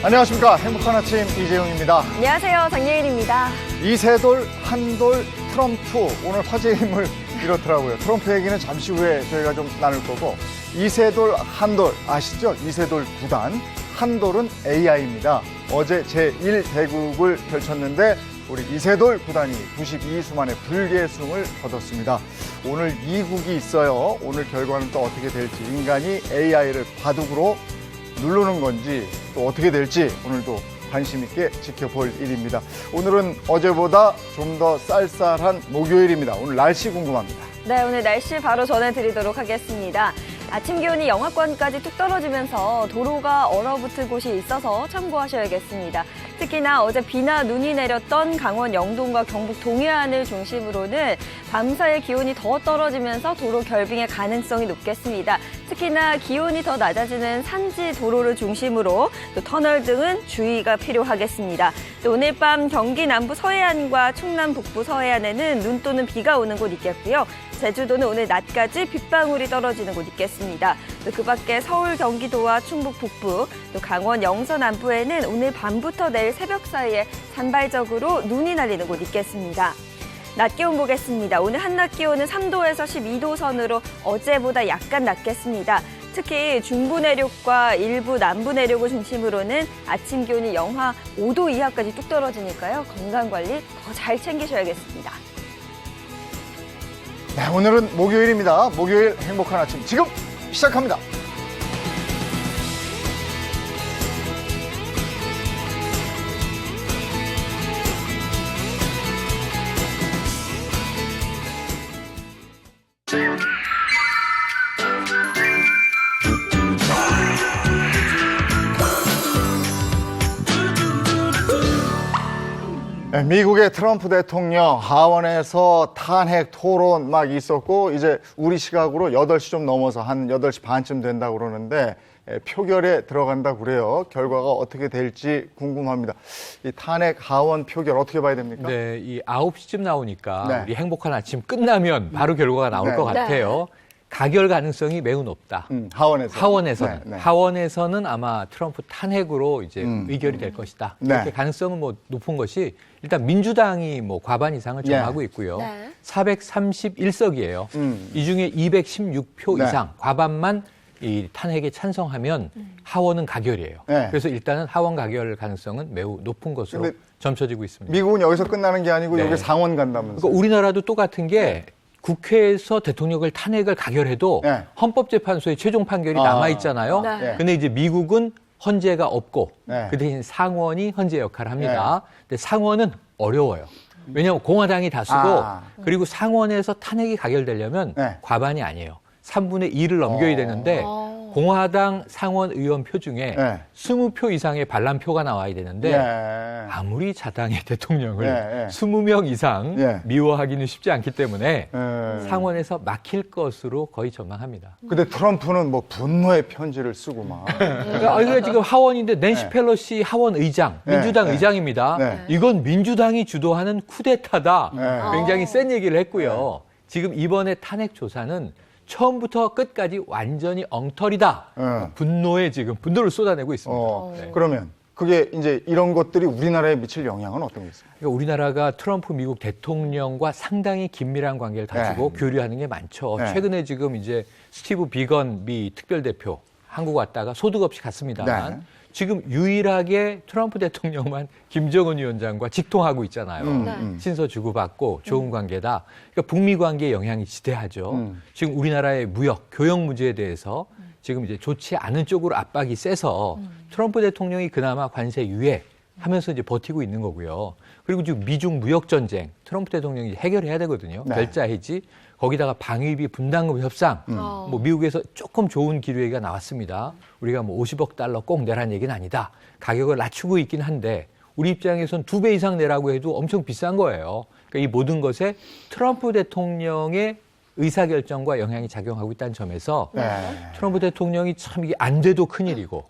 안녕하십니까. 행복한 아침 이재용입니다. 안녕하세요. 장예일입니다. 이세돌, 한돌, 트럼프 오늘 화제의 힘을 이렇더라고요. 트럼프 얘기는 잠시 후에 저희가 좀 나눌 거고 이세돌, 한돌 아시죠? 이세돌 구단, 한돌은 AI입니다. 어제 제1대국을 펼쳤는데 우리 이세돌 구단이 92수 만에 불계승을 거뒀습니다. 오늘 2국이 있어요. 오늘 결과는 또 어떻게 될지, 인간이 AI를 바둑으로 누르는 건지 또 어떻게 될지 오늘도 관심 있게 지켜볼 일입니다. 오늘은 어제보다 좀 더 쌀쌀한 목요일입니다. 오늘 날씨 궁금합니다. 네, 오늘 날씨 바로 전해드리도록 하겠습니다. 아침 기온이 영하권까지 뚝 떨어지면서 도로가 얼어붙은 곳이 있어서 참고하셔야겠습니다. 특히나 어제 비나 눈이 내렸던 강원 영동과 경북 동해안을 중심으로는 밤사이 기온이 더 떨어지면서 도로 결빙의 가능성이 높겠습니다. 특히나 기온이 더 낮아지는 산지 도로를 중심으로 또 터널 등은 주의가 필요하겠습니다. 또 오늘 밤 경기 남부 서해안과 충남 북부 서해안에는 눈 또는 비가 오는 곳 있겠고요. 제주도는 오늘 낮까지 빗방울이 떨어지는 곳 있겠습니다. 또 그 밖에 서울, 경기도와 충북 북부, 또 강원 영서 남부에는 오늘 밤부터 내일 새벽 사이에 산발적으로 눈이 날리는 곳 있겠습니다. 낮 기온 보겠습니다. 오늘 한낮 기온은 3도에서 12도 선으로 어제보다 약간 낮겠습니다. 특히 중부 내륙과 일부 남부 내륙을 중심으로는 아침 기온이 영하 5도 이하까지 뚝 떨어지니까요. 건강관리 더 잘 챙기셔야겠습니다. 네, 오늘은 목요일입니다. 목요일 행복한 아침 지금 시작합니다. 미국의 트럼프 대통령 하원에서 탄핵 토론 막 있었고 이제 우리 시각으로 8시 좀 넘어서 한 8시 반쯤 된다고 그러는데 표결에 들어간다고 그래요. 결과가 어떻게 될지 궁금합니다. 이 탄핵 하원 표결 어떻게 봐야 됩니까? 네, 이 9시쯤 나오니까 네. 우리 행복한 아침 끝나면 바로 결과가 나올 네. 것 같아요. 가결 가능성이 매우 높다. 하원에서는. 네. 하원에서는 아마 트럼프 탄핵으로 이제 의결이 될 것이다. 네. 이렇게 가능성은 뭐 높은 것이 일단 민주당이 뭐 과반 이상을 점하고 있고요. 네. 431석이에요. 이 중에 216표 네. 이상 과반만 이 탄핵에 찬성하면 하원은 가결이에요. 네. 그래서 일단은 하원 가결 가능성은 매우 높은 것으로 근데 점쳐지고 있습니다. 미국은 여기서 끝나는 게 아니고 네. 여기 상원 간다면서요. 그러니까 우리나라도 똑같은 게 국회에서 대통령을 탄핵을 가결해도 네. 헌법재판소의 최종 판결이 남아있잖아요. 네. 근데 이제 미국은 헌재가 없고 네. 그 대신 상원이 헌재 역할을 합니다. 근데 상원은 어려워요. 왜냐하면 공화당이 다수고 그리고 상원에서 탄핵이 가결되려면 네. 과반이 아니에요. 3분의 2를 넘겨야 되는데 공화당 상원 의원 표 중에 네. 20표 이상의 반란표가 나와야 되는데 예. 아무리 자당의 대통령을 예. 20명 이상 예. 미워하기는 쉽지 않기 때문에 예. 상원에서 막힐 것으로 거의 전망합니다. 근데 트럼프는 뭐 분노의 편지를 쓰고 막. 그러니까 지금 하원인데 낸시 펠로시 하원 의장, 민주당 네. 의장입니다. 네. 이건 민주당이 주도하는 쿠데타다. 네. 굉장히 센 얘기를 했고요. 지금 이번에 탄핵 조사는 처음부터 끝까지 완전히 엉터리다. 네. 분노를 쏟아내고 있습니다. 네. 그러면 그게 이제 이런 것들이 우리나라에 미칠 영향은 어떤 게 있습니까? 그러니까 우리나라가 트럼프 미국 대통령과 상당히 긴밀한 관계를 가지고 교류하는 게 많죠. 네. 최근에 지금 이제 스티브 비건 미 특별대표 한국 왔다가 소득 없이 갔습니다만 네. 지금 유일하게 트럼프 대통령만 김정은 위원장과 직통하고 있잖아요. 친서 주고받고 좋은 관계다. 그러니까 북미 관계에 영향이 지대하죠. 지금 우리나라의 무역, 교역 문제에 대해서 지금 이제 좋지 않은 쪽으로 압박이 세서 트럼프 대통령이 그나마 관세 유예하면서 이제 버티고 있는 거고요. 그리고 지금 미중 무역 전쟁 트럼프 대통령이 해결해야 되거든요. 네. 별자 해지. 거기다가 방위비 분담금 협상, 뭐 미국에서 조금 좋은 기류가 나왔습니다. 우리가 뭐 50억 달러 꼭 내라는 얘기는 아니다. 가격을 낮추고 있긴 한데 우리 입장에선 2배 이상 내라고 해도 엄청 비싼 거예요. 그러니까 이 모든 것에 트럼프 대통령의 의사결정과 영향이 작용하고 있다는 점에서 트럼프 대통령이 참 이게 안 돼도 큰일이고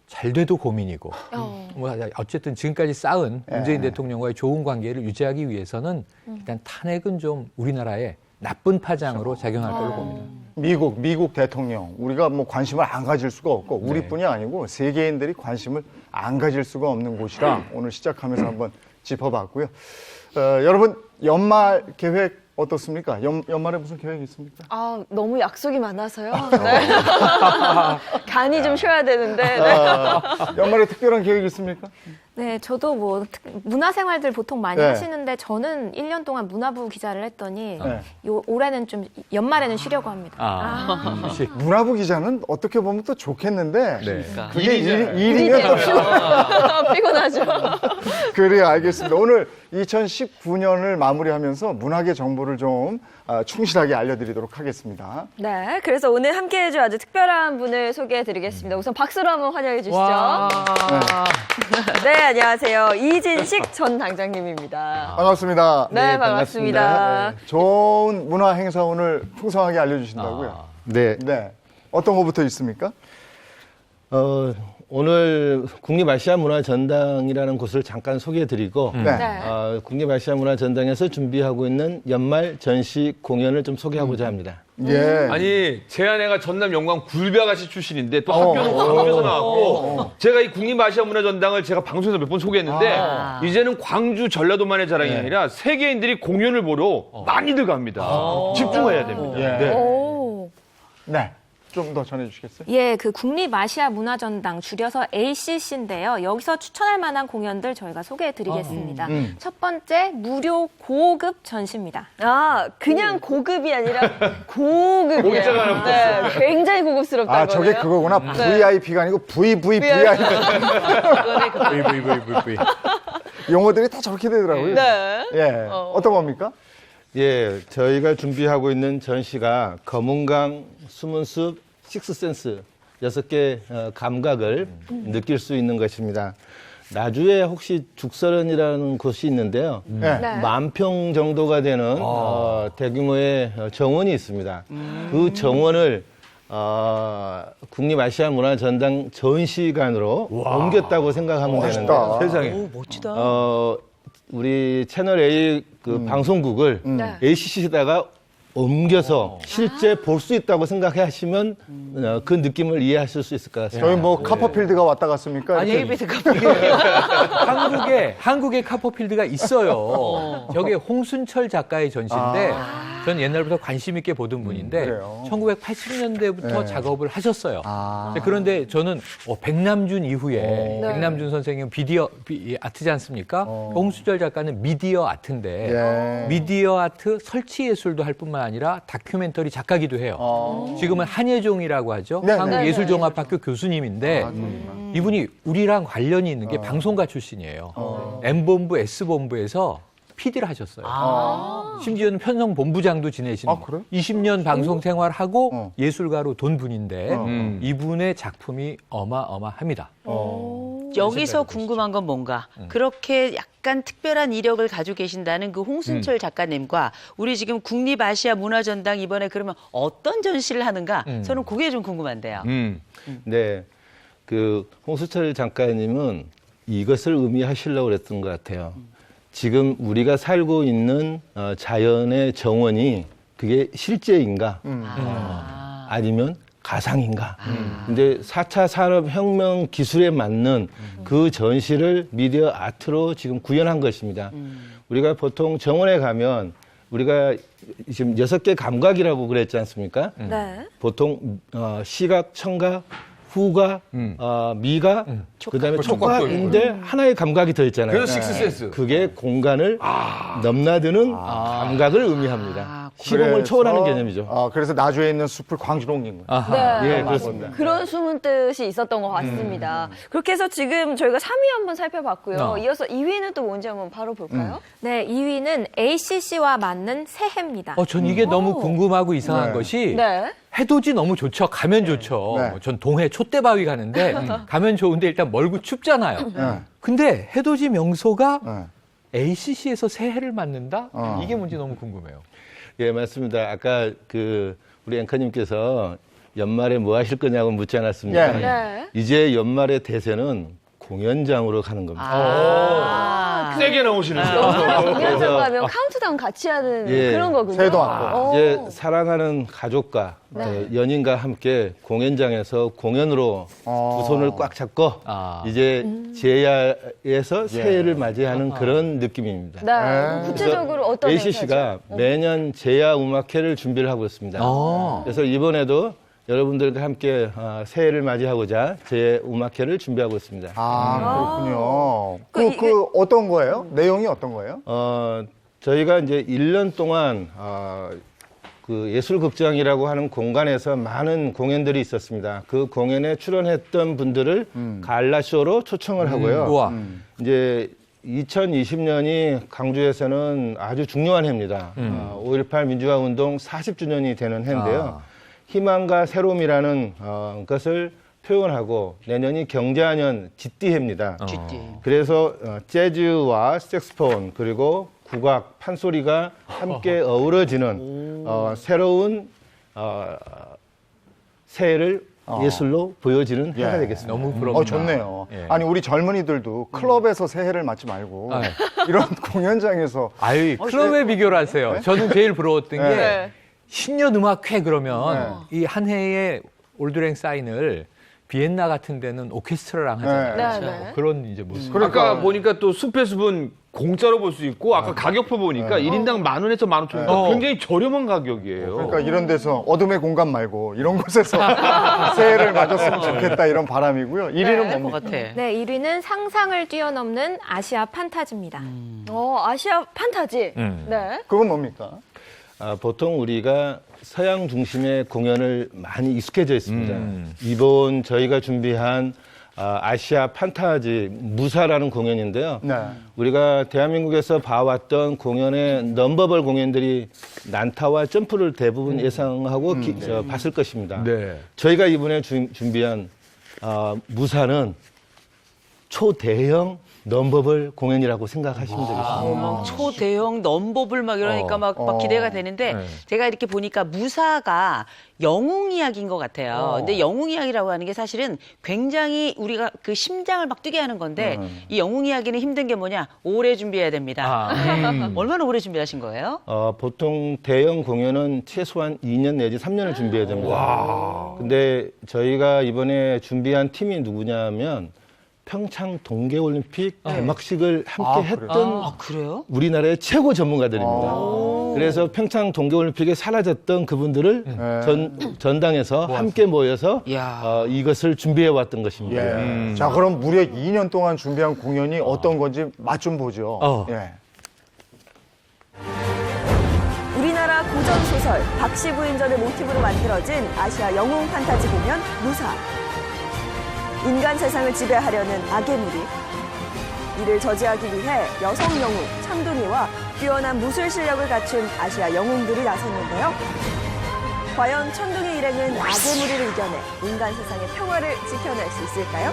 잘 돼도 고민이고 뭐 어쨌든 지금까지 쌓은 문재인 대통령과의 좋은 관계를 유지하기 위해서는 일단 탄핵은 좀 우리나라에 나쁜 파장으로 작용할 걸로 봅니다. 미국 대통령 우리가 뭐 관심을 안 가질 수가 없고 우리뿐이 아니고 세계인들이 관심을 안 가질 수가 없는 곳이라 오늘 시작하면서 한번 짚어봤고요. 여러분 연말 계획 어떻습니까? 연말에 무슨 계획이 있습니까? 아, 너무 약속이 많아서요. 네. 간이 좀 쉬어야 되는데. 네. 연말에 특별한 계획이 있습니까? 네, 저도 뭐 문화생활들 보통 많이 네. 하시는데 저는 1년 동안 문화부 기자를 했더니 네. 올해는 좀 연말에는 쉬려고 합니다. 문화부 기자는 어떻게 보면 또 좋겠는데 네. 그게 일이면 또 피곤하죠. 그래요, 알겠습니다. 오늘 2019년을 마무리하면서 문학의 정보를 좀 충실하게 알려드리도록 하겠습니다. 네, 그래서 오늘 함께 해줄 아주 특별한 분을 소개해드리겠습니다. 우선 박수로 한번 환영해 주시죠. 네, 안녕하세요. 이진식 전 당장님입니다. 반갑습니다. 네, 반갑습니다. 네, 좋은 문화 행사 오늘 풍성하게 알려주신다고요? 네. 네. 어떤 거부터 있습니까? 오늘 국립아시아문화전당이라는 곳을 잠깐 소개해드리고 네. 네. 국립아시아문화전당에서 준비하고 있는 연말 전시 공연을 좀 소개하고자 합니다. 예. 아니 제 아내가 전남 영광 굴비아가씨 출신인데 또 학교는 광주에서 나왔고 제가 이 국립아시아문화전당을 제가 방송에서 몇 번 소개했는데 이제는 광주 전라도만의 자랑이 아니라 세계인들이 공연을 보러 많이들 갑니다. 집중해야 됩니다. 예. 네. 오. 네. 좀 더 전해주시겠어요? 예, 그 국립아시아문화전당 줄여서 ACC인데요. 여기서 추천할 만한 공연들 저희가 소개해드리겠습니다. 첫 번째 무료 고급 전시입니다. 아, 그냥 고급이 아니라 고급이에요. 고급잖아요. 네, 굉장히 고급스럽다는 아, 저게 거네요. 그거구나. VIP가 아니고 VVVIP. 용어들이 다 저렇게 되더라고요. 네. 예. 어떤 겁니까? 예, 저희가 준비하고 있는 전시가 검은강, 숨은숲, 식스센스 6개 감각을 느낄 수 있는 것입니다. 나주에 혹시 죽설원이라는 곳이 있는데요. 네. 네. 10,000평 정도가 되는 대규모의 정원이 있습니다. 그 정원을 국립아시아문화전당 전시관으로 옮겼다고 생각하면 멋있다. 되는데 세상에. 멋지다. 우리 채널 A 그 방송국을 네. ACC에다가 옮겨서 실제 볼 수 있다고 생각하시면 그 느낌을 이해하실 수 있을 것 같습니다. 저희 뭐 카퍼필드가 왔다 갔습니까? 아니, 이렇게. 한국에 카퍼필드가 있어요. 저게 홍순철 작가의 전시인데 전 옛날부터 관심 있게 보던 분인데 그래요? 1980년대부터 네. 작업을 하셨어요. 아. 그런데 저는 백남준 이후에 오. 백남준 선생님은 아트지 않습니까? 홍순철 작가는 미디어 아트인데 예. 미디어 아트 설치 예술도 할 뿐만 아니라 다큐멘터리 작가기도 해요. 지금은 한예종이라고 하죠. 네, 한국예술종합학교 교수님인데 이분이 우리랑 관련이 있는 게 방송가 출신이에요. M본부, S본부에서 PD를 하셨어요. 심지어는 편성본부장도 지내신 아, 그래요? 20년 방송 생활하고 예술가로 돈 분인데 이분의 작품이 어마어마합니다. 여기서 궁금한 건 뭔가 그렇게 약간 특별한 이력을 가지고 계신다는 그 홍순철 작가님과 우리 지금 국립아시아문화전당 이번에 그러면 어떤 전시를 하는가 저는 그게 좀 궁금한데요. 네, 그 홍수철 작가님은 이것을 의미하시려고 그랬던 것 같아요. 지금 우리가 살고 있는 자연의 정원이 그게 실제인가? 아니면 가상인가? 근데 4차 산업혁명 기술에 맞는 그 전시를 미디어 아트로 지금 구현한 것입니다. 우리가 보통 정원에 가면 우리가 지금 6개 감각이라고 그랬지 않습니까? 네. 보통 시각, 청각, 후각, 미각, 그다음에 촉각인데 하나의 감각이 더 있잖아요. 그래서 식스센스. 그게 공간을 넘나드는 감각을 의미합니다. 시공을 그래서, 초월하는 개념이죠. 그래서 나주에 있는 숲을 광주로 옮긴 거예요. 네. 예, 그렇습니다. 그런 숨은 뜻이 있었던 것 같습니다. 그렇게 해서 지금 저희가 3위 한번 살펴봤고요. 이어서 2위는 또 뭔지 한번 바로 볼까요? 네, 2위는 ACC와 맞는 새해입니다. 전 이게 너무 궁금하고 이상한 네. 것이 네. 해돋이 너무 좋죠. 가면 좋죠. 네. 전 동해 촛대바위 가는데 가면 좋은데 일단 멀고 춥잖아요. 네. 근데 해돋이 명소가 네. ACC에서 새해를 맞는다? 이게 뭔지 너무 궁금해요. 예, 맞습니다. 아까 그 우리 앵커님께서 연말에 뭐 하실 거냐고 묻지 않았습니까? 예. 네. 이제 연말의 대세는 공연장으로 가는 겁니다. 세게 나오시는데요. 공연장 가면 카운트다운 같이 하는 예. 그런 거군요. 새해도 왔고. 이제 사랑하는 가족과 연인과 함께 공연장에서 공연으로 두 손을 꽉 잡고 이제 제야에서 새해를 맞이하는 그런 느낌입니다. 네. 구체적으로 어떤 ACC가 매년 제야 음악회를 준비를 하고 있습니다. 그래서 이번에도 여러분들과 함께 새해를 맞이하고자 제 음악회를 준비하고 있습니다. 그렇군요. 그 어떤 거예요? 내용이 어떤 거예요? 저희가 이제 1년 동안 그 예술극장이라고 하는 공간에서 많은 공연들이 있었습니다. 그 공연에 출연했던 분들을 갈라쇼로 초청을 하고요. 우와. 이제 2020년이 강주에서는 아주 중요한 해입니다. 5.18 민주화 운동 40주년이 되는 해인데요. 희망과 새로움이라는 것을 표현하고 내년이 경자년 쥐띠해입니다. 쥐띠. 그래서 재즈와 색스폰 그리고 국악, 판소리가 함께 어우러지는 새로운 새해를 예술로 보여지는 해가 되겠습니다. 너무 부럽다. 좋네요. 예. 아니 우리 젊은이들도 클럽에서 새해를 맞지 말고 이런 공연장에서 아유, 클럽에 비교를 하세요. 저는 제일 부러웠던 게 네. 신년 음악회 그러면 이 한 해의 올드랭 사인을 비엔나 같은 데는 오케스트라랑 하잖아요. 네, 네. 그런 이제 모습. 아까 보니까 또 숲의 숲은 공짜로 볼 수 있고 아까 가격표 보니까 1인당 10,000원에서 15,000원. 굉장히 저렴한 가격이에요. 그러니까 이런 데서 어둠의 공간 말고 이런 곳에서 새해를 맞았으면 좋겠다 이런 바람이고요. 1위는 것 뭡니까? 같아. 네, 1위는 상상을 뛰어넘는 아시아 판타지입니다. 아시아 판타지. 네. 그건 뭡니까? 보통 우리가 서양 중심의 공연을 많이 익숙해져 있습니다. 이번 저희가 준비한 아시아 판타지 무사라는 공연인데요. 네. 우리가 대한민국에서 봐왔던 공연의 넘버벌 공연들이 난타와 점프를 대부분 예상하고 봤을 것입니다. 네. 저희가 이번에 준비한 무사는 초대형 넘버벌 공연이라고 생각하시면 되겠습니다. 초대형 넘버블 막 이러니까 막 기대가 되는데 네. 제가 이렇게 보니까 무사가 영웅 이야기인 것 같아요. 근데 영웅 이야기라고 하는 게 사실은 굉장히 우리가 그 심장을 막 뛰게 하는 건데 이 영웅 이야기는 힘든 게 뭐냐? 오래 준비해야 됩니다. 얼마나 오래 준비하신 거예요? 보통 대형 공연은 최소한 2년 내지 3년을 준비해야 됩니다. 근데 저희가 이번에 준비한 팀이 누구냐면 평창 동계올림픽 개막식을 함께 했던 그래요? 우리나라의 최고 전문가들입니다. 그래서 평창 동계올림픽에 사라졌던 그분들을 전당에서 함께 모여서 이야. 이것을 준비해 왔던 것입니다. 예. 자, 그럼 무려 2년 동안 준비한 공연이 어떤 건지 맛 좀 보죠. 예. 우리나라 고전 소설 박시부인전을 모티브로 만들어진 아시아 영웅 판타지 공연 무사. 인간 세상을 지배하려는 악의 무리. 이를 저지하기 위해 여성 영웅 천둥이와 뛰어난 무술 실력을 갖춘 아시아 영웅들이 나섰는데요. 과연 천둥의 일행은 악의 무리를 이겨내 인간 세상의 평화를 지켜낼 수 있을까요?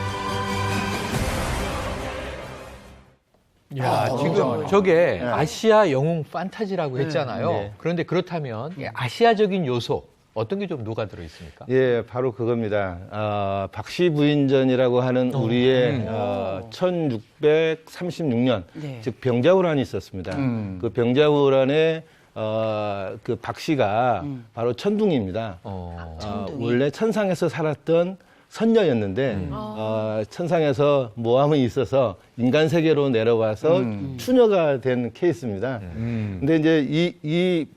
야, 지금 저게 아시아 영웅 판타지라고 했잖아요. 그런데 그렇다면 아시아적인 요소 어떤 게 좀 녹아들어 있습니까? 예, 바로 그겁니다. 박시부인전이라고 하는 우리의 1636년, 즉 병자호란이 있었습니다. 그 병자호란에 그 박씨가 바로 천둥입니다. 원래 천상에서 살았던 선녀였는데 천상에서 모함이 있어서 인간 세계로 내려와서 추녀가 된 케이스입니다. 근데 이제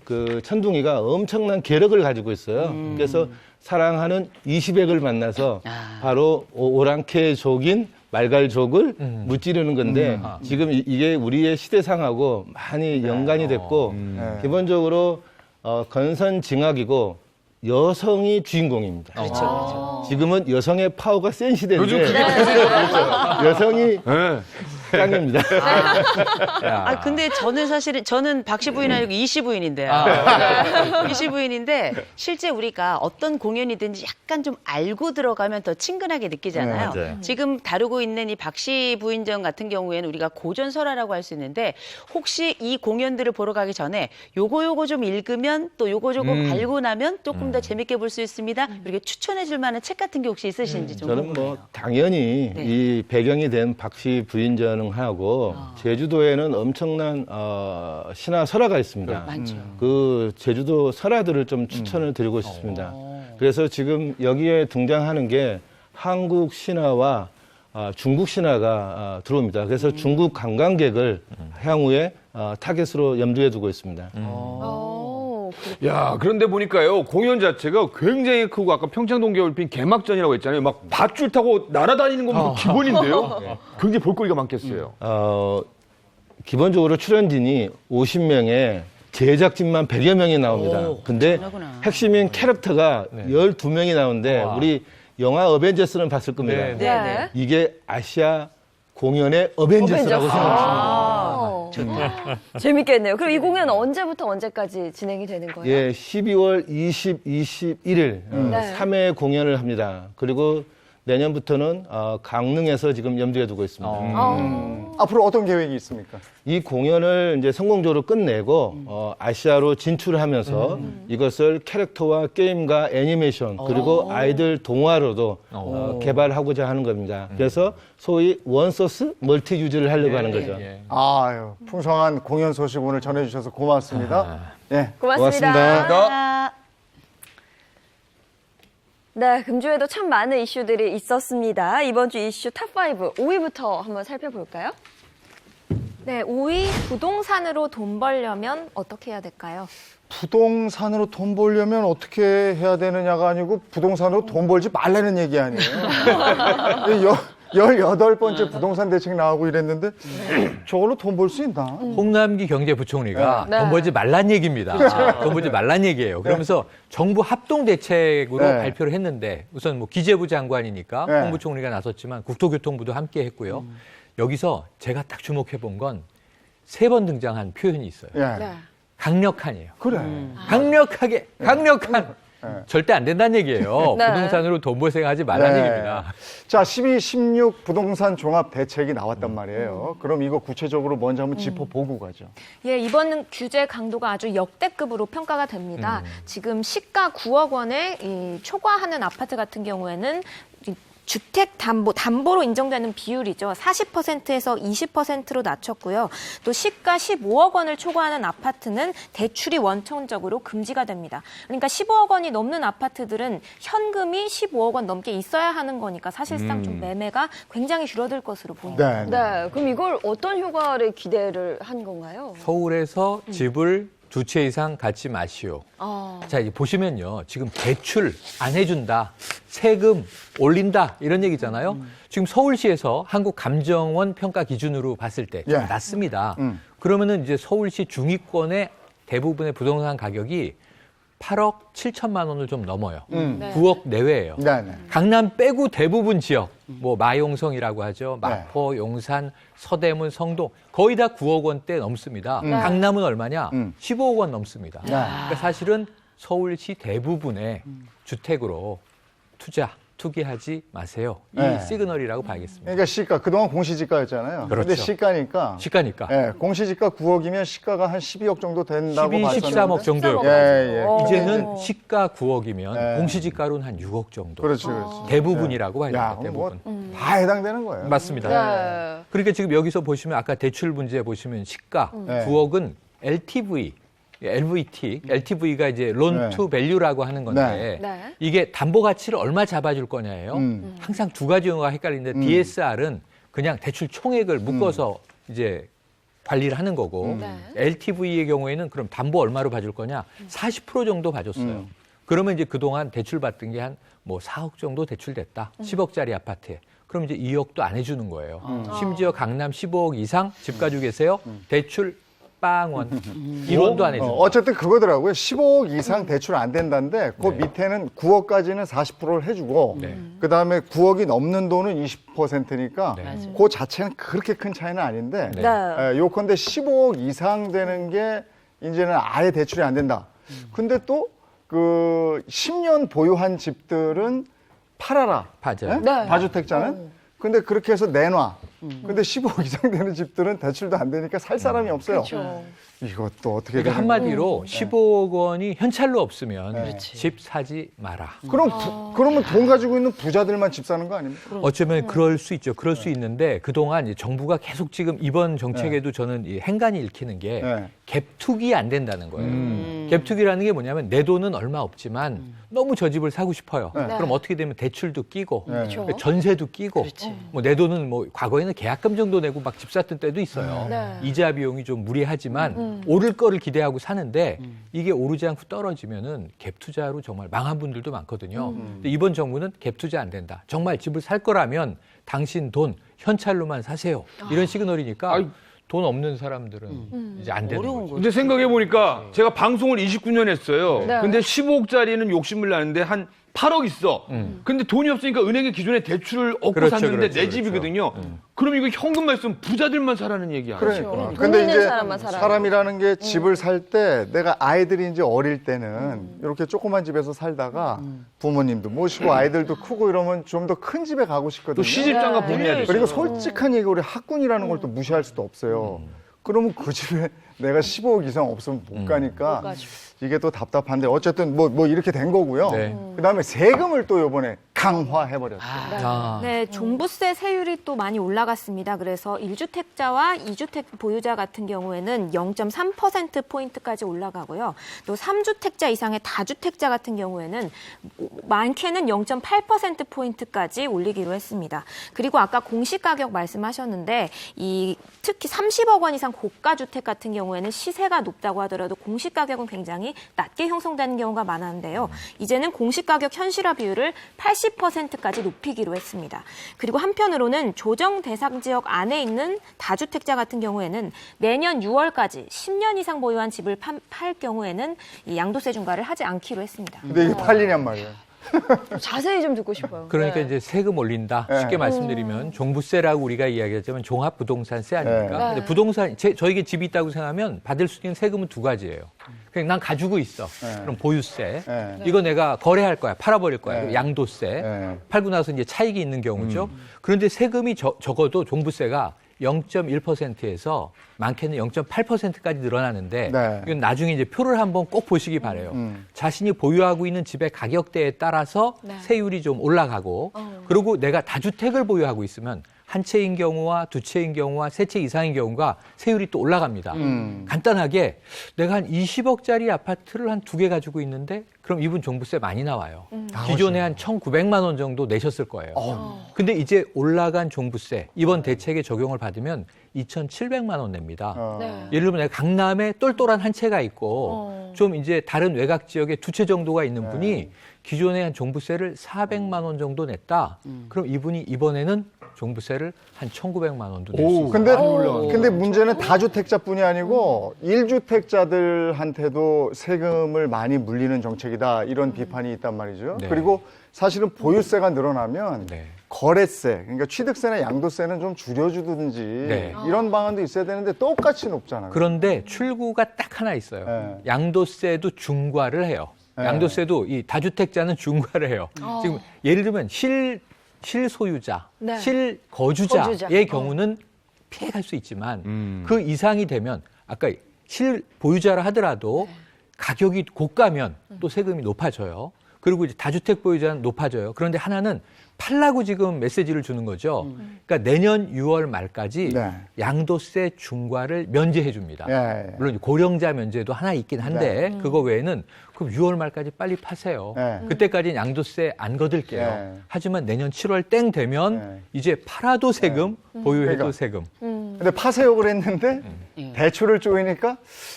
그 천둥이가 엄청난 계력을 가지고 있어요. 그래서 사랑하는 이시백을 만나서 바로 오랑캐족인 말갈족을 무찌르는 건데 지금 이게 우리의 시대상하고 많이 연관이 됐고 기본적으로 건선징악이고 여성이 주인공입니다. 그렇죠. 지금은 여성의 파워가 센 시대인데 그렇죠. 여성이 짱입니다. 아, 근데 저는 사실은, 저는 박 씨 부인 아니고 이 씨 부인인데요. 이 씨 부인인데, 실제 우리가 어떤 공연이든지 약간 좀 알고 들어가면 더 친근하게 느끼잖아요. 네, 맞아요. 지금 다루고 있는 이 박 씨 부인전 같은 경우에는 우리가 고전설화라고 할 수 있는데, 혹시 이 공연들을 보러 가기 전에 요거 좀 읽으면 또 요거 알고 나면 조금 더 재밌게 볼 수 있습니다. 이렇게 추천해 줄 만한 책 같은 게 혹시 있으신지 좀 저는 궁금해요. 뭐 당연히 네. 이 배경이 된 박씨 부인전하고 제주도에는 엄청난 신화 설화가 있습니다. 많죠. 그 제주도 설화들을 좀 추천을 드리고 싶습니다. 그래서 지금 여기에 등장하는 게 한국 신화와 중국 신화가 들어옵니다. 그래서 중국 관광객을 향후에 타겟으로 염두에 두고 있습니다. 야, 그런데 보니까요, 공연 자체가 굉장히 크고, 아까 평창동계올림픽 개막전이라고 했잖아요. 막 밧줄 타고 날아다니는 건 뭐 기본인데요? 굉장히 볼거리가 많겠어요. 기본적으로 출연진이 50명에 제작진만 100여 명이 나옵니다. 근데 대단하구나. 핵심인 캐릭터가 12명이 나오는데 우리 영화 어벤져스는 봤을 겁니다. 네, 네. 이게 아시아 공연의 어벤져스라고 생각하시면 재밌겠네요. 그럼 이 공연 언제부터 언제까지 진행이 되는 거예요? 예, 12월 20, 21일 네. 3회 공연을 합니다. 그리고 내년부터는 강릉에서 지금 염두에 두고 있습니다. 앞으로 어떤 계획이 있습니까? 이 공연을 이제 성공적으로 끝내고 아시아로 진출하면서 이것을 캐릭터와 게임과 애니메이션 그리고 아이들 동화로도 개발하고자 하는 겁니다. 그래서 소위 원소스 멀티 유즈를 하려고 하는 거죠. 아유, 풍성한 공연 소식 오늘 전해주셔서 고맙습니다. 네, 고맙습니다. 네, 금주에도 참 많은 이슈들이 있었습니다. 이번 주 이슈 탑5, 5위부터 한번 살펴볼까요? 네, 5위 부동산으로 돈 벌려면 어떻게 해야 될까요? 부동산으로 돈 벌려면 어떻게 해야 되느냐가 아니고 부동산으로 돈 벌지 말라는 얘기 아니에요. 18번째 부동산 대책 나오고 이랬는데 저걸로 돈 벌 수 있나? 홍남기 경제부총리가 네. 돈 벌지 말란 얘기입니다. 돈 벌지 말란 얘기예요. 그러면서 정부 합동 대책으로 네. 발표를 했는데 우선 뭐 기재부 장관이니까 네. 홍 부총리가 나섰지만 국토교통부도 함께 했고요. 여기서 제가 딱 주목해 본 건 3번 등장한 표현이 있어요. 예. 강력한이에요. 그래. 강력하게, 강력한. 절대 안 된다는 얘기예요. 네. 부동산으로 돈 벌 생각하지 말라는 네. 얘기입니다. 자, 12, 16 부동산 종합 대책이 나왔단 말이에요. 그럼 이거 구체적으로 먼저 한번 짚어보고 가죠. 예, 이번 규제 강도가 아주 역대급으로 평가가 됩니다. 지금 시가 9억 원에 이 초과하는 아파트 같은 경우에는 이 주택 담보로 인정되는 비율이죠. 40%에서 20%로 낮췄고요. 또 시가 15억 원을 초과하는 아파트는 대출이 원천적으로 금지가 됩니다. 그러니까 15억 원이 넘는 아파트들은 현금이 15억 원 넘게 있어야 하는 거니까 사실상 좀 매매가 굉장히 줄어들 것으로 보입니다. 네. 네, 그럼 이걸 어떤 효과를 기대를 한 건가요? 서울에서 집을 2채 이상 갖지 마시오. 자, 이제 보시면요. 지금 대출 안 해준다. 세금 올린다. 이런 얘기잖아요. 지금 서울시에서 한국감정원 평가 기준으로 봤을 때 좀 예. 낮습니다. 그러면은 이제 서울시 중위권의 대부분의 부동산 가격이 8억 7천만 원을 좀 넘어요. 9억 내외예요. 네, 네. 강남 빼고 대부분 지역, 뭐 마용성이라고 하죠. 마포, 용산, 서대문, 성동 거의 다 9억 원대 넘습니다. 강남은 얼마냐? 15억 원 넘습니다. 그러니까 사실은 서울시 대부분의 주택으로 투기하지 마세요. 이 네. 시그널이라고 봐야겠습니다. 그러니까 시가, 그동안 공시지가였잖아요. 그렇죠. 근데 시가니까. 시가니까. 예, 공시지가 9억이면 시가가 한 12억 정도 된다고 12, 봤었는데. 13억 정도였고 예, 예. 이제는 시가 9억이면 네. 공시지가로는 한 6억 정도. 그렇지, 그렇지. 대부분이라고 봐야 야, 됩니다. 뭐 대부분. 다 해당되는 거예요. 맞습니다. 네. 그러니까 지금 여기서 보시면 아까 대출 문제 보시면 시가 네. 9억은 LTV, LTV가 이제 론 네. 투 밸류라고 하는 건데 네. 이게 담보 가치를 얼마 잡아줄 거냐예요. 항상 두 가지 용어가 헷갈리는데 DSR은 그냥 대출 총액을 묶어서 이제 관리를 하는 거고 네. LTV의 경우에는 그럼 담보 얼마로 봐줄 거냐? 40% 정도 봐줬어요. 그러면 이제 그동안 대출 받던 게 한 뭐 4억 정도 대출됐다. 10억짜리 아파트에. 그럼 이제 2억도 안 해주는 거예요. 심지어 강남 15억 이상 집 가지고 계세요. 대출 빵원 1원도 안 해준다. 어쨌든 그거더라고요. 15억 이상 대출 안 된다는데 그 네. 밑에는 9억까지는 40%를 해주고 네. 그다음에 9억이 넘는 돈은 20%니까 네. 그 자체는 그렇게 큰 차이는 아닌데 네. 네. 요컨대 15억 이상 되는 게 이제는 아예 대출이 안 된다. 근데 또 그 10년 보유한 집들은 팔아라. 맞아요. 네. 다주택자는. 근데 그렇게 해서 내놔. 근데 15억 이상 되는 집들은 대출도 안 되니까 살 사람이 없어요. 그렇죠. 이것도 어떻게 그러니까 되는 거야? 한마디로 15억 원이 현찰로 없으면 네. 집 사지 마라. 그러면 돈 가지고 있는 부자들만 집 사는 거 아닙니까? 어쩌면 그럴 수 있죠. 그럴 수 있는데 그동안 이제 정부가 계속 지금 이번 정책에도 저는 이 행간이 읽히는 게 네. 갭투기 안 된다는 거예요. 갭투기라는 게 뭐냐면 내 돈은 얼마 없지만 너무 저 집을 사고 싶어요. 네. 그럼 어떻게 되면 대출도 끼고 네. 그렇죠. 전세도 끼고 뭐 내 돈은 뭐 과거에는 계약금 정도 내고 막 집 샀던 때도 있어요. 네. 이자 비용이 좀 무리하지만 오를 거를 기대하고 사는데 이게 오르지 않고 떨어지면은 갭 투자로 정말 망한 분들도 많거든요. 근데 이번 정부는 갭 투자 안 된다. 정말 집을 살 거라면 당신 돈 현찰로만 사세요. 이런 시그널이니까 아이. 돈 없는 사람들은 이제 안 되는 어려운 거죠. 근데 생각해보니까 제가 방송을 29년 했어요. 네. 근데 15억짜리는 욕심을 나는데 한 8억 있어. 근데 돈이 없으니까 은행에 기존에 대출을 얻고 그렇죠, 샀는데 그렇죠, 내 집이거든요. 그럼 이거 현금만 있으면 부자들만 사라는 얘기야. 그러니까. 돈 근데 있는 이제 사람만 살아요. 사람이라는 게 집을 살 때 내가 아이들이 이제 어릴 때는 이렇게 조그만 집에서 살다가 부모님도 모시고 아이들도 크고 이러면 좀 더 큰 집에 가고 싶거든요. 또 시집장가 보내야 돼. 그리고 솔직한 얘기 우리 학군이라는 걸 또 무시할 수도 없어요. 그러면 그 집에 내가 15억 이상 없으면 못 가니까 이게 또 답답한데 어쨌든 뭐 이렇게 된 거고요. 네. 그다음에 세금을 또 이번에 강화해버렸어요. 아. 네, 종부세 세율이 또 많이 올라갔습니다. 그래서 1주택자와 2주택 보유자 같은 경우에는 0.3%포인트까지 올라가고요. 또 3주택자 이상의 다주택자 같은 경우에는 많게는 0.8%포인트까지 올리기로 했습니다. 그리고 아까 공시가격 말씀하셨는데 특히 30억 원 이상 고가주택 같은 경우에는 시세가 높다고 하더라도 공시가격은 굉장히 낮게 형성되는 경우가 많았는데요. 이제는 공시가격 현실화 비율을 80%까지 높이기로 했습니다. 그리고 한편으로는 조정 대상 지역 안에 있는 다주택자 같은 경우에는 내년 6월까지 10년 이상 보유한 집을 팔 경우에는 이 양도세 중과를 하지 않기로 했습니다. 근데 이게 팔리냔 말이에요. 자세히 좀 듣고 싶어요. 그러니까 네. 이제 세금 올린다. 쉽게 말씀드리면 종부세라고 우리가 이야기하자면 종합부동산세 아닙니까? 네. 근데 부동산 저에게 집이 있다고 생각하면 받을 수 있는 세금은 두 가지예요. 그냥 난 가지고 있어. 그럼 보유세. 네. 이거 내가 거래할 거야. 팔아버릴 거야. 네. 그리고 양도세. 네. 팔고 나서 이제 차익이 있는 경우죠. 그런데 세금이 적어도 종부세가 0.1%에서 많게는 0.8%까지 늘어나는데 네. 이건 나중에 이제 표를 한번 꼭 보시기 바래요. 자신이 보유하고 있는 집의 가격대에 따라서 세율이 좀 올라가고 그리고 내가 다주택을 보유하고 있으면 한 채인 경우와 두 채인 경우와 세 채 이상인 경우가 세율이 또 올라갑니다. 간단하게 내가 한 20억짜리 아파트를 한 두 개 가지고 있는데 그럼 이분 종부세 많이 나와요. 기존에 한 1,900만 원 정도 내셨을 거예요. 근데 이제 올라간 종부세 이번 대책에 적용을 받으면 2,700만 원 냅니다. 예를 들면 내가 강남에 똘똘한 한 채가 있고 좀 이제 다른 외곽 지역에 두 채 정도가 있는 분이 기존에 한 종부세를 400만 원 정도 냈다. 그럼 이분이 이번에는 종부세를 한 1,900만 원도 낼 수 있어요. 근데 문제는 다주택자뿐이 아니고 1주택자들한테도 세금을 많이 물리는 정책이다. 이런 비판이 있단 말이죠. 네. 그리고 사실은 보유세가 늘어나면 네. 거래세, 그러니까 취득세나 양도세는 좀 줄여주든지 네. 이런 방안도 있어야 되는데 똑같이 높잖아요. 그런데 출구가 딱 하나 있어요. 네. 양도세도 중과를 해요. 네. 양도세도 이 다주택자는 중과를 해요. 지금 예를 들면 실소유자, 네. 실거주자의 거주자. 경우는 피해갈 수 있지만 그 이상이 되면 아까 실보유자라 하더라도 가격이 고가면 또 세금이 높아져요. 그리고 이제 다주택 보유자는 높아져요. 그런데 하나는 팔라고 지금 메시지를 주는 거죠. 그러니까 내년 6월 말까지 네. 양도세 중과를 면제해 줍니다. 예. 물론 고령자 면제도 하나 있긴 한데 그거 외에는 그럼 6월 말까지 빨리 파세요. 네. 그때까지는 양도세 안 거둘게요. 네. 하지만 내년 7월 땡 되면 네. 이제 팔아도 세금, 보유해도 그러니까. 세금. 근데 파세요 그랬는데 대출을 쪼이니까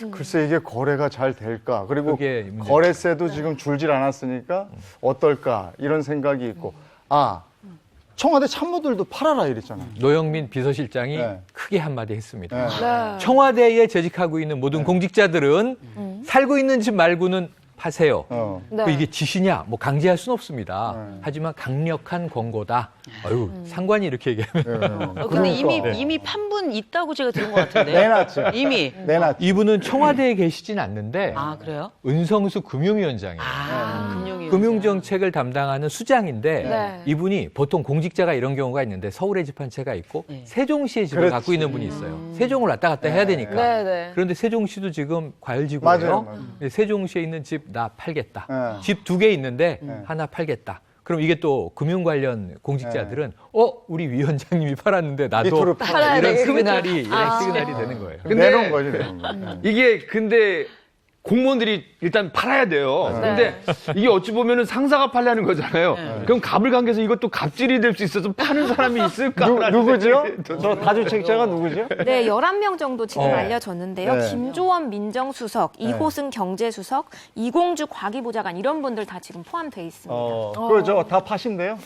글쎄 이게 거래가 잘 될까. 그리고 그게 문제죠. 거래세도 지금 줄질 않았으니까 어떨까 이런 생각이 있고 청와대 참모들도 팔아라 이랬잖아요. 노영민 비서실장이 네. 크게 한마디 했습니다. 네. 청와대에 재직하고 있는 모든 공직자들은 살고 있는 집 말고는 파세요. 네. 그 이게 지시냐? 뭐 강제할 수는 없습니다. 하지만 강력한 권고다. 아유, 상관이 이렇게 얘기하면. 근데 그러니까. 이미 판분 있다고 제가 들은 것 같은데. 내놨죠. 이미. 내놨죠. 이분은 청와대에 계시진 않는데 아, 그래요? 은성수 금융위원장이에요. 금융위. 금융정책을 담당하는 수장인데 네. 이분이 보통 공직자가 이런 경우가 있는데 서울에 집 한 채가 있고 네. 세종시에 집을 그렇지. 갖고 있는 분이 있어요. 세종을 왔다 갔다 해야 되니까. 네, 네. 그런데 세종시도 지금 과열지구예요. 맞아요. 세종시에 있는 집 나 팔겠다. 네. 집 2개 있는데 하나 팔겠다. 그럼 이게 또 금융 관련 공직자들은 우리 위원장님이 팔았는데 나도 밑으로 팔아야 이런 되겠죠. 시그널이 되는 거예요. 내놓은 거지, 내놓은 거. 이게 근데 공무원들이 일단 팔아야 돼요. 근데 이게 어찌 보면은 상사가 팔려는 거잖아요. 그럼 갑을관계에서 이것도 갑질이 될 수 있어서 파는 사람이 있을까? 누구죠? 저 다주택자가 누구죠? 네, 11명 정도 지금 알려졌는데요. 네. 김조원 민정수석, 이호승 경제수석, 이공주 과기보좌관 이런 분들 다 지금 포함되어 있습니다. 그러죠. 다 파신대요?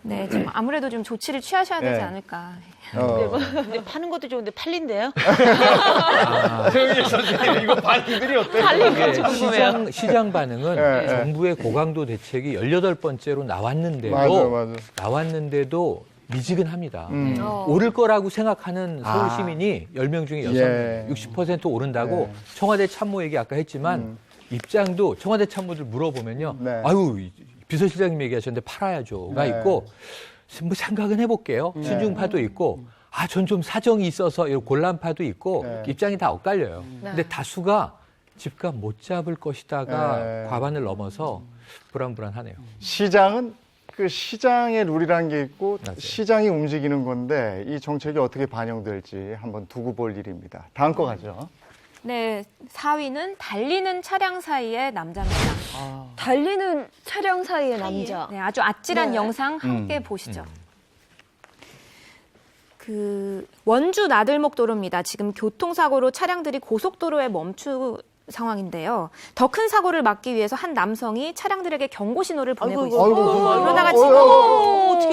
네, 좀 아무래도 좀 조치를 취하셔야 되지 네. 않을까. 근데 파는 것도 좋은데 팔린대요? 최영일 선생님 이거 반응들이 어때요? 이게 시장 반응은 네, 네. 정부의 고강도 대책이 18번째로 나왔는데도 미지근합니다. 오를 거라고 생각하는 서울 시민이 10명 중에 6명, 예. 60% 오른다고 청와대 참모에게 아까 했지만 입장도 청와대 참모들 물어보면요. 네. 아유, 비서실장님 얘기하셨는데 팔아야죠가 네. 있고 뭐 생각은 해볼게요. 순중파도 있고 전 좀 사정이 있어서 이런 곤란파도 있고 네. 입장이 다 엇갈려요. 근데 다수가 집값 못 잡을 것이다가 네. 과반을 넘어서 불안불안하네요. 시장은 그 시장의 룰이라는 게 있고 맞아요. 시장이 움직이는 건데 이 정책이 어떻게 반영될지 한번 두고 볼 일입니다. 다음 거 가죠. 네, 4위는 달리는 차량 사이의 남자입니다. 달리는 차량 사이의 남자. 네, 아주 아찔한 네. 영상 함께 보시죠. 그 원주 나들목 도로입니다. 지금 교통사고로 차량들이 고속도로에 멈춘 상황인데요. 더 큰 사고를 막기 위해서 한 남성이 차량들에게 경고 신호를 보내고 있습니다. 그러다가 지금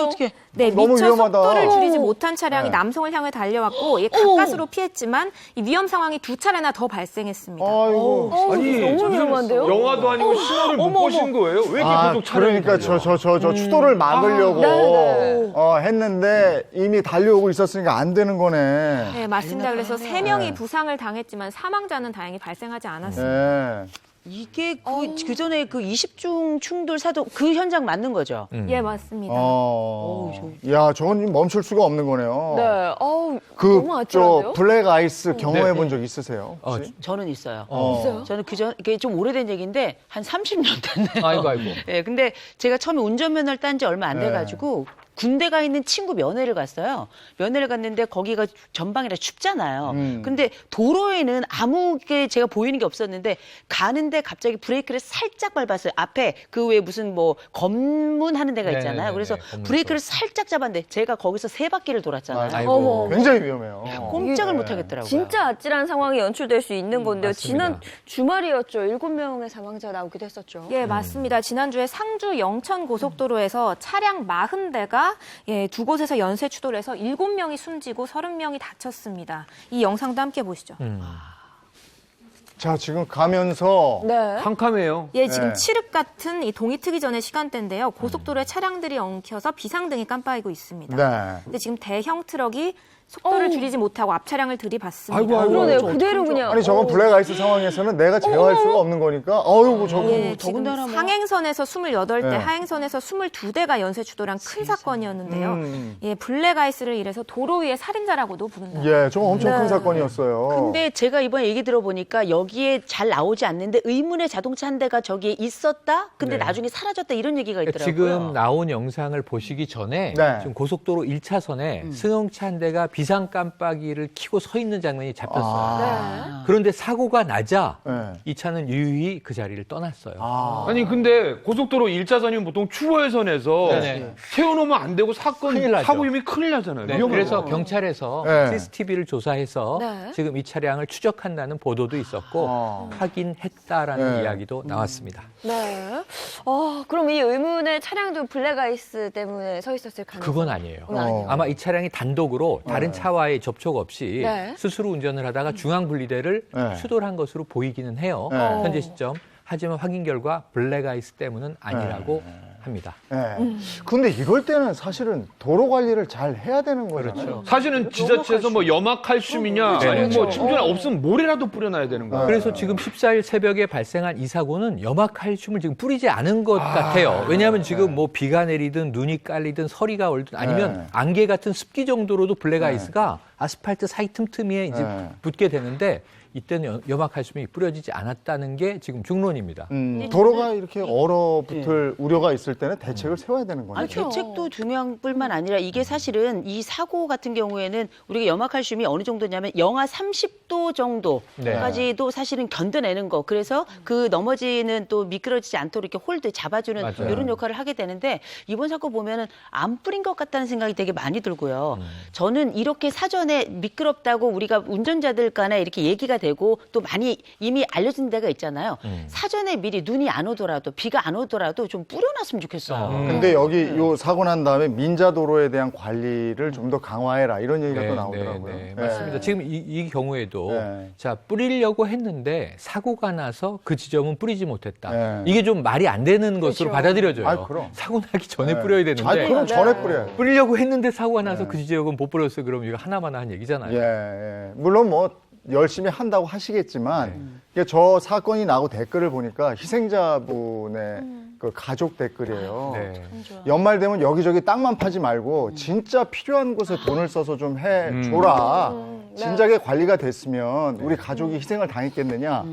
어떻게. 네, 너무 미처 위험하다. 속도를 줄이지 못한 차량이 네. 남성을 향해 달려왔고 이게 가까스로 피했지만 이 위험 상황이 두 차례나 더 발생했습니다. 아이고. 아니 너무 위험한데요? 영화도 아니고 신호를 못 보신 거예요? 왜 이렇게 고속 차량이 그러니까 저 추돌을 막으려고 네. 했는데 이미 달려오고 있었으니까 안 되는 거네. 네, 맞습니다. 그래서 3명이 부상을 당했지만 사망자는 다행히 발생하지 않았습니다. 네. 이게 그 전에 그 20중 충돌 사도 그 현장 맞는 거죠? 예, 맞습니다. 야, 저건 멈출 수가 없는 거네요. 네. 너무 아찔한데요? 블랙 아이스 경험해 본 적 있으세요? 혹시? 저는 있어요. 있어요? 저는 이게 좀 오래된 얘기인데 한 30년 됐네요. 아이고. 네, 근데 제가 처음에 운전면허를 딴 지 얼마 안 돼가지고 군대 가 있는 친구 면회를 갔어요. 면회를 갔는데 거기가 전방이라 춥잖아요. 근데 도로에는 아무 게 제가 보이는 게 없었는데 가는데 갑자기 브레이크를 살짝 밟았어요. 앞에 그 왜 무슨 뭐 검문하는 데가 있잖아요. 네네네네, 그래서 검문소. 브레이크를 살짝 잡았는데 제가 거기서 3바퀴를 돌았잖아요. 아이고. 굉장히 위험해요. 꼼짝을 못 하겠더라고요. 진짜 아찔한 상황이 연출될 수 있는 건데요. 맞습니다. 지난 주말이었죠. 7명의 사망자 나오기도 했었죠. 예, 맞습니다. 지난주에 상주 영천 고속도로에서 차량 40대가 두 곳에서 연쇄 추돌해서 7명이 숨지고 30명이 다쳤습니다. 이 영상도 함께 보시죠. 자, 지금 가면서 네. 캄캄해요. 예, 지금 네. 칠흑 같은 이 동이 트기 전의 시간대인데요. 고속도로에 차량들이 엉켜서 비상등이 깜빡이고 있습니다. 네. 근데 지금 대형 트럭이 속도를 줄이지 못하고 앞 차량을 들이받습니다. 아이고, 아이고. 그러네요. 그대로 그냥. 아니 저건 블랙 아이스 상황에서는 내가 제어할 수가 없는 거니까 어이구 저거 예, 지금 더군다나 뭐. 상행선에서 28대, 네. 하행선에서 22대가 연쇄 추돌한 큰 사건이었는데요. 음. 예, 블랙 아이스를 이래서 도로 위의 살인자라고도 부른다. 예, 저거 엄청 네. 큰 사건이었어요. 근데 제가 이번에 얘기 들어보니까 여기에 잘 나오지 않는데 의문의 자동차 한 대가 저기에 있었다? 근데 네. 나중에 사라졌다 이런 얘기가 있더라고요. 지금 나온 영상을 보시기 전에 네. 지금 고속도로 1차선에 승용차 한 대가 비상 깜빡이를 켜고 서 있는 장면이 잡혔어요. 아. 그런데 사고가 나자 네. 이 차는 유유히 그 자리를 떠났어요. 아니 근데 고속도로 1차선이면 보통 추월선에서 네네. 세워놓으면 안 되고 큰일 나죠. 사고 위험이 큰일 나잖아요. 네, 위험하죠. 그래서 경찰에서 네. CCTV를 조사해서 네. 지금 이 차량을 추적한다는 보도도 있었고 확인했다라는 네. 이야기도 나왔습니다. 네. 그럼 이 의문의 차량도 블랙아이스 때문에 서 있었을 가능성이? 그건 아니에요. 그건 아니에요. 아마 이 차량이 단독으로 다른 차와의 접촉 없이 네. 스스로 운전을 하다가 중앙 분리대를 네. 추돌한 것으로 보이기는 해요. 네. 현재 시점. 하지만 확인 결과 블랙아이스 때문은 아니라고 합니다. 네. 근데 이럴 때는 사실은 도로 관리를 잘 해야 되는 거잖아요. 그렇죠. 사실은 지자체에서 뭐 염화칼슘이냐 네, 아니면 뭐 그렇죠. 침전이 없으면 모래라도 뿌려놔야 되는 거예요. 그래서 지금 14일 새벽에 발생한 이 사고는 염화칼슘을 지금 뿌리지 않은 것 같아요. 왜냐하면 지금 뭐 비가 내리든 눈이 깔리든 서리가 얼든 아니면 안개 같은 습기 정도로도 블랙아이스가 아스팔트 사이 틈틈이에 이제 붙게 되는데 이때는 염화칼슘이 뿌려지지 않았다는 게 지금 중론입니다. 도로가 이렇게 얼어붙을 우려가 있을 때는 대책을 세워야 되는 거죠. 아니, 대책도 중요한 뿐만 아니라 이게 사실은 이 사고 같은 경우에는 우리가 염화칼슘이 어느 정도냐면 영하 30도 정도까지도 사실은 견뎌내는 거. 그래서 그 넘어지는 또 미끄러지지 않도록 이렇게 홀드 잡아주는 맞아요. 이런 역할을 하게 되는데 이번 사고 보면은 안 뿌린 것 같다는 생각이 되게 많이 들고요. 저는 이렇게 사전에 미끄럽다고 우리가 운전자들 간에 이렇게 얘기가 되고 또 많이 이미 알려진 데가 있잖아요. 사전에 미리 눈이 안 오더라도 비가 안 오더라도 좀 뿌려놨으면 좋겠어요. 근데 여기 요 사고 난 다음에 민자도로에 대한 관리를 좀 더 강화해라 이런 얘기가 또 나오더라고요. 네, 맞습니다. 지금 이 경우에도 네. 자 뿌리려고 했는데 사고가 나서 그 지점은 뿌리지 못했다. 네. 이게 좀 말이 안 되는 것으로 받아들여져요. 아이, 그럼. 사고 나기 전에 네. 뿌려야 되는데 그럼 전에 뿌려요. 뿌리려고 했는데 사고가 나서 그 지점은 못 뿌렸어요. 그럼 이거 하나만 한 얘기잖아요. 예. 물론 뭐 열심히 한다고 하시겠지만 이게 저 사건이 나고 댓글을 보니까 희생자분의 그 가족 댓글이에요. 네. 연말 되면 여기저기 땅만 파지 말고 진짜 필요한 곳에 돈을 써서 좀 해줘라. 진작에 관리가 됐으면 우리 가족이 희생을 당했겠느냐.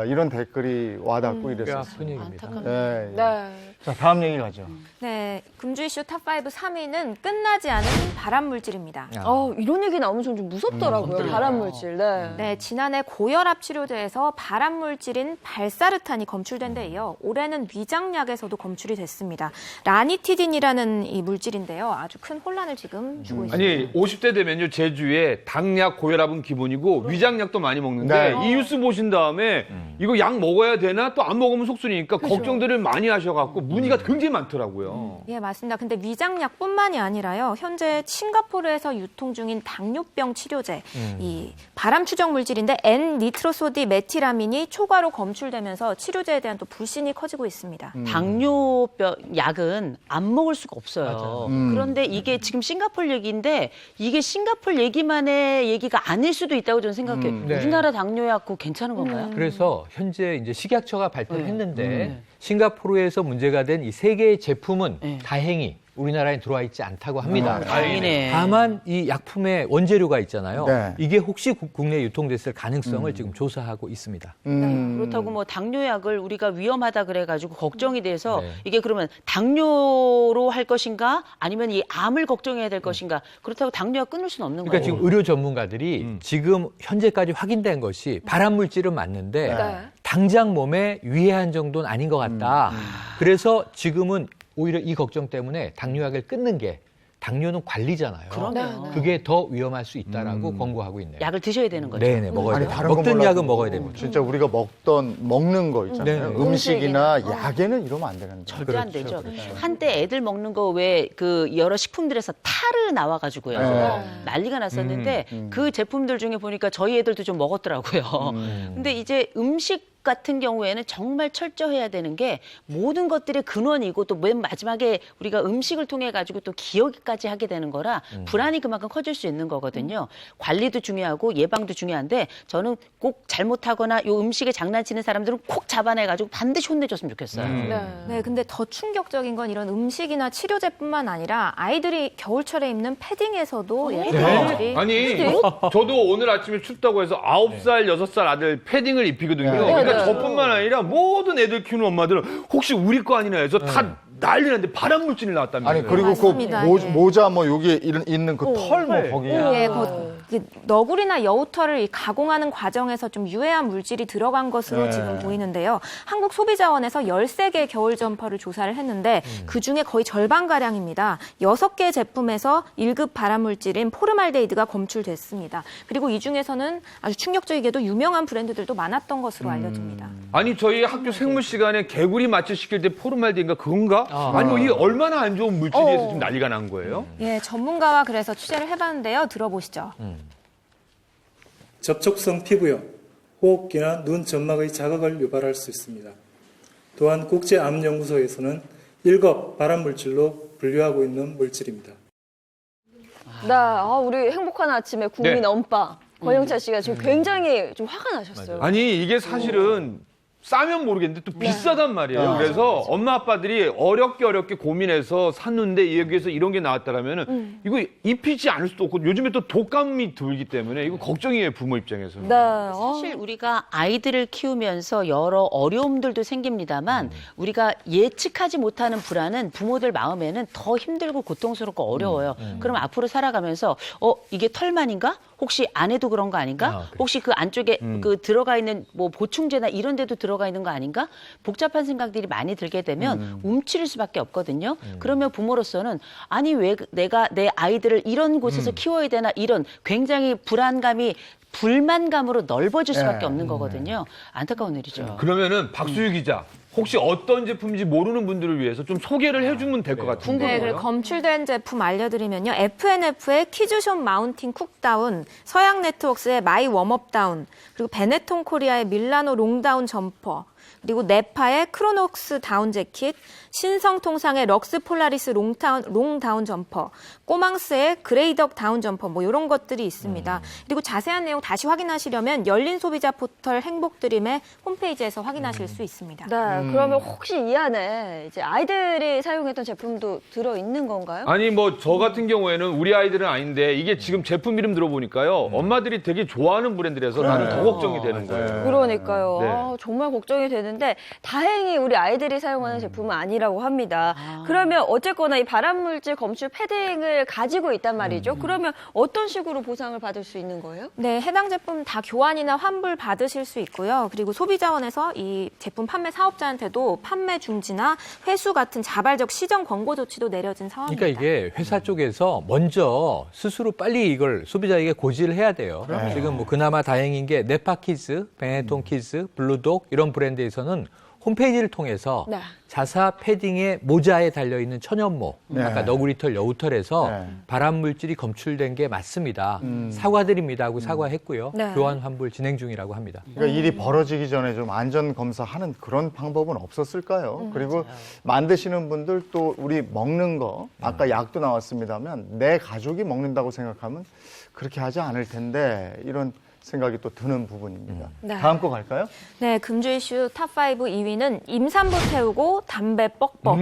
이런 댓글이 와닿고 꽤 이랬어요. 아픈 얘기입니다. 예. 네. 자, 다음 얘기 가죠. 네, 금주 이슈 탑5 3위는 끝나지 않은 발암 물질입니다. 이런 얘기 나오면 좀 무섭더라고요. 발암물질. 네. 네, 지난해 고혈압 치료제에서 발암 물질인 발사르탄이 검출된 데 이어 올해는 위장약에서도 검출이 됐습니다. 라니티딘이라는 이 물질인데요. 아주 큰 혼란을 지금 주고 있습니다. 아니 50대 되면요 제주에 당약, 고혈압은 기본이고 위장약도 많이 먹는데 네. 이 뉴스 보신 다음에 이거 약 먹어야 되나 또 안 먹으면 속쓰니까 걱정들을 많이 하셔갖고 문의가 굉장히 많더라고요. 예, 맞습니다. 근데 위장약뿐만이 아니라요. 현재 싱가포르에서 유통 중인 당뇨병 치료제, 이 발암 추정 물질인데 N-니트로소디 메티라민이 초과로 검출되면서 치료제에 대한 또 불신이 커지고 있습니다. 당뇨병 약은 안 먹을 수가 없어요. 그런데 이게 지금 싱가포르 얘기인데 이게 싱가포르 얘기만의 얘기가 아닐 수도 있다고 저는 생각해요. 네. 우리나라 당뇨약 그거 괜찮은 건가요? 그래서 현재 이제 식약처가 발표를 했는데 싱가포르에서 문제가 된 이 세 개의 제품은 다행히 우리나라에 들어와 있지 않다고 합니다. 다행이네. 다만 이 약품의 원재료가 있잖아요. 네. 이게 혹시 국내에 유통됐을 가능성을 지금 조사하고 있습니다. 네, 그렇다고 뭐 당뇨약을 우리가 위험하다 그래가지고 걱정이 돼서 네. 이게 그러면 당뇨로 할 것인가 아니면 이 암을 걱정해야 될 것인가 그렇다고 당뇨약 끊을 수는 없는 그러니까 거예요. 지금 의료 전문가들이 지금 현재까지 확인된 것이 발암 물질은 맞는데 네. 당장 몸에 위해한 정도는 아닌 것 같다. 그래서 지금은 오히려 이 걱정 때문에 당뇨약을 끊는 게 당뇨는 관리잖아요. 그러네요. 그게 더 위험할 수 있다라고 권고하고 있네요. 약을 드셔야 되는 거죠. 네네 먹어야 아니, 돼요. 다른 건 먹든 몰라도 약은 먹어야 됩니다. 진짜 우리가 먹는 거 있잖아요. 네. 음식이나 약에는 이러면 안 되는데. 절대 안 되죠. 한때 애들 먹는 거 왜 그 여러 식품들에서 타르 나와가지고요. 난리가 났었는데 그 제품들 중에 보니까 저희 애들도 좀 먹었더라고요. 근데 이제 음식 같은 경우에는 정말 철저해야 되는 게 모든 것들의 근원이고 또 맨 마지막에 우리가 음식을 통해 가지고 또 기억까지 하게 되는 거라 불안이 그만큼 커질 수 있는 거거든요. 관리도 중요하고 예방도 중요한데 저는 꼭 잘못하거나 요 음식에 장난치는 사람들은 콕 잡아내 가지고 반드시 혼내줬으면 좋겠어요. 네, 근데 더 충격적인 건 이런 음식이나 치료제뿐만 아니라 아이들이 겨울철에 입는 패딩에서도 예, 패딩들이 아니 저도 오늘 아침에 춥다고 해서 9살, 6살 아들 패딩을 입히거든요. 그러니까 저뿐만 아니라 모든 애들 키우는 엄마들은 혹시 우리 거 아니나 해서 다 난리 났는데 발암 물질이 나왔다면서요. 아니 그리고 맞습니다. 그 예. 모자 뭐 여기에 있는 그 털 뭐 거기에 예, 너구리나 여우털을 이 가공하는 과정에서 좀 유해한 물질이 들어간 것으로 네. 지금 보이는데요. 한국소비자원에서 13개 겨울 점퍼를 조사를 했는데 그중에 거의 절반가량입니다. 6개 제품에서 1급 발암물질인 포르말데히드가 검출됐습니다. 그리고 이 중에서는 아주 충격적이게도 유명한 브랜드들도 많았던 것으로 알려집니다. 아니 저희 학교 생물 시간에 개구리 마취 시킬 때 포르말데인가 그건가? 아니 뭐 이게 얼마나 안 좋은 물질이어서 지금 난리가 난 거예요? 예, 전문가와 그래서 취재를 해봤는데요. 들어보시죠. 접촉성 피부염, 호흡기나 눈 점막의 자극을 유발할 수 있습니다. 또한 국제암연구소에서는 1급 발암물질로 분류하고 있는 물질입니다. 네, 우리 행복한 아침에 국민 네. 엄빠 권영철 씨가 지금 굉장히 좀 화가 나셨어요. 아니 이게 사실은 싸면 모르겠는데 또 비싸단 말이에요. 그래서 엄마 아빠들이 어렵게 고민해서 샀는데 여기에서 이런 게 나왔다라면은 이거 입히지 않을 수도 없고 요즘에 또 독감이 들기 때문에 이거 걱정이에요 부모 입장에서는. 네, 사실 우리가 아이들을 키우면서 여러 어려움들도 생깁니다만 우리가 예측하지 못하는 불안은 부모들 마음에는 더 힘들고 고통스럽고 어려워요. 그럼 앞으로 살아가면서 이게 털만인가? 혹시 안에도 그런 거 아닌가? 그래. 혹시 그 안쪽에 그 들어가 있는 뭐 보충제나 이런 데도 들어가 있는 거 아닌가? 복잡한 생각들이 많이 들게 되면 움츠릴 수밖에 없거든요. 그러면 부모로서는 아니 왜 내가 내 아이들을 이런 곳에서 키워야 되나 이런 굉장히 불안감이 불만감으로 넓어질 수밖에 없는 거거든요. 안타까운 일이죠. 그러면은 박수유 기자 혹시 어떤 제품인지 모르는 분들을 위해서 좀 소개를 해주면 될 것 같은데. 네, 그리고 검출된 제품 알려드리면요. FNF의 키즈숍 마운틴 쿡다운, 서양 네트웍스의 마이 웜업 다운, 그리고 베네통 코리아의 밀라노 롱다운 점퍼, 그리고 네파의 크로녹스 다운 재킷, 신성통상의 럭스 폴라리스 롱다운 점퍼, 꼬망스의 그레이덕 다운 점퍼 뭐 이런 것들이 있습니다. 그리고 자세한 내용 다시 확인하시려면 열린 소비자 포털 행복드림의 홈페이지에서 확인하실 수 있습니다. 네, 그러면 혹시 이 안에 이제 아이들이 사용했던 제품도 들어 있는 건가요? 아니 뭐 저 같은 경우에는 우리 아이들은 아닌데 이게 지금 제품 이름 들어보니까요 엄마들이 되게 좋아하는 브랜드라서 나는 더 걱정이 되는 거예요. 그러니까요. 네. 정말 걱정이 되는데 다행히 우리 아이들이 사용하는 제품은 아니라고 합니다. 그러면 어쨌거나 이 발암물질 검출 패딩을 가지고 있단 말이죠. 그러면 어떤 식으로 보상을 받을 수 있는 거예요? 네, 해당 제품 다 교환이나 환불 받으실 수 있고요. 그리고 소비자원에서 이 제품 판매 사업자한테도 판매 중지나 회수 같은 자발적 시정 권고 조치도 내려진 상황입니다. 그러니까 이게 회사 쪽에서 먼저 스스로 빨리 이걸 소비자에게 고지를 해야 돼요. 지금 뭐 그나마 다행인 게 네파키즈, 베네통 키즈, 블루독 이런 브랜드에서는 홈페이지를 통해서 네. 자사 패딩의 모자에 달려있는 천연모, 네. 아까 너구리털, 여우털에서 네. 발암물질이 검출된 게 맞습니다. 사과드립니다 하고 사과했고요. 네. 교환 환불 진행 중이라고 합니다. 그러니까 일이 벌어지기 전에 좀 안전 검사하는 그런 방법은 없었을까요? 그리고 만드시는 분들 또 우리 먹는 거 아까 약도 나왔습니다만 내 가족이 먹는다고 생각하면 그렇게 하지 않을 텐데 이런 생각이 또 드는 부분입니다. 네. 다음 거 갈까요? 네, 금주 이슈 탑5 2위는 임산부 태우고 담배 뻑뻑.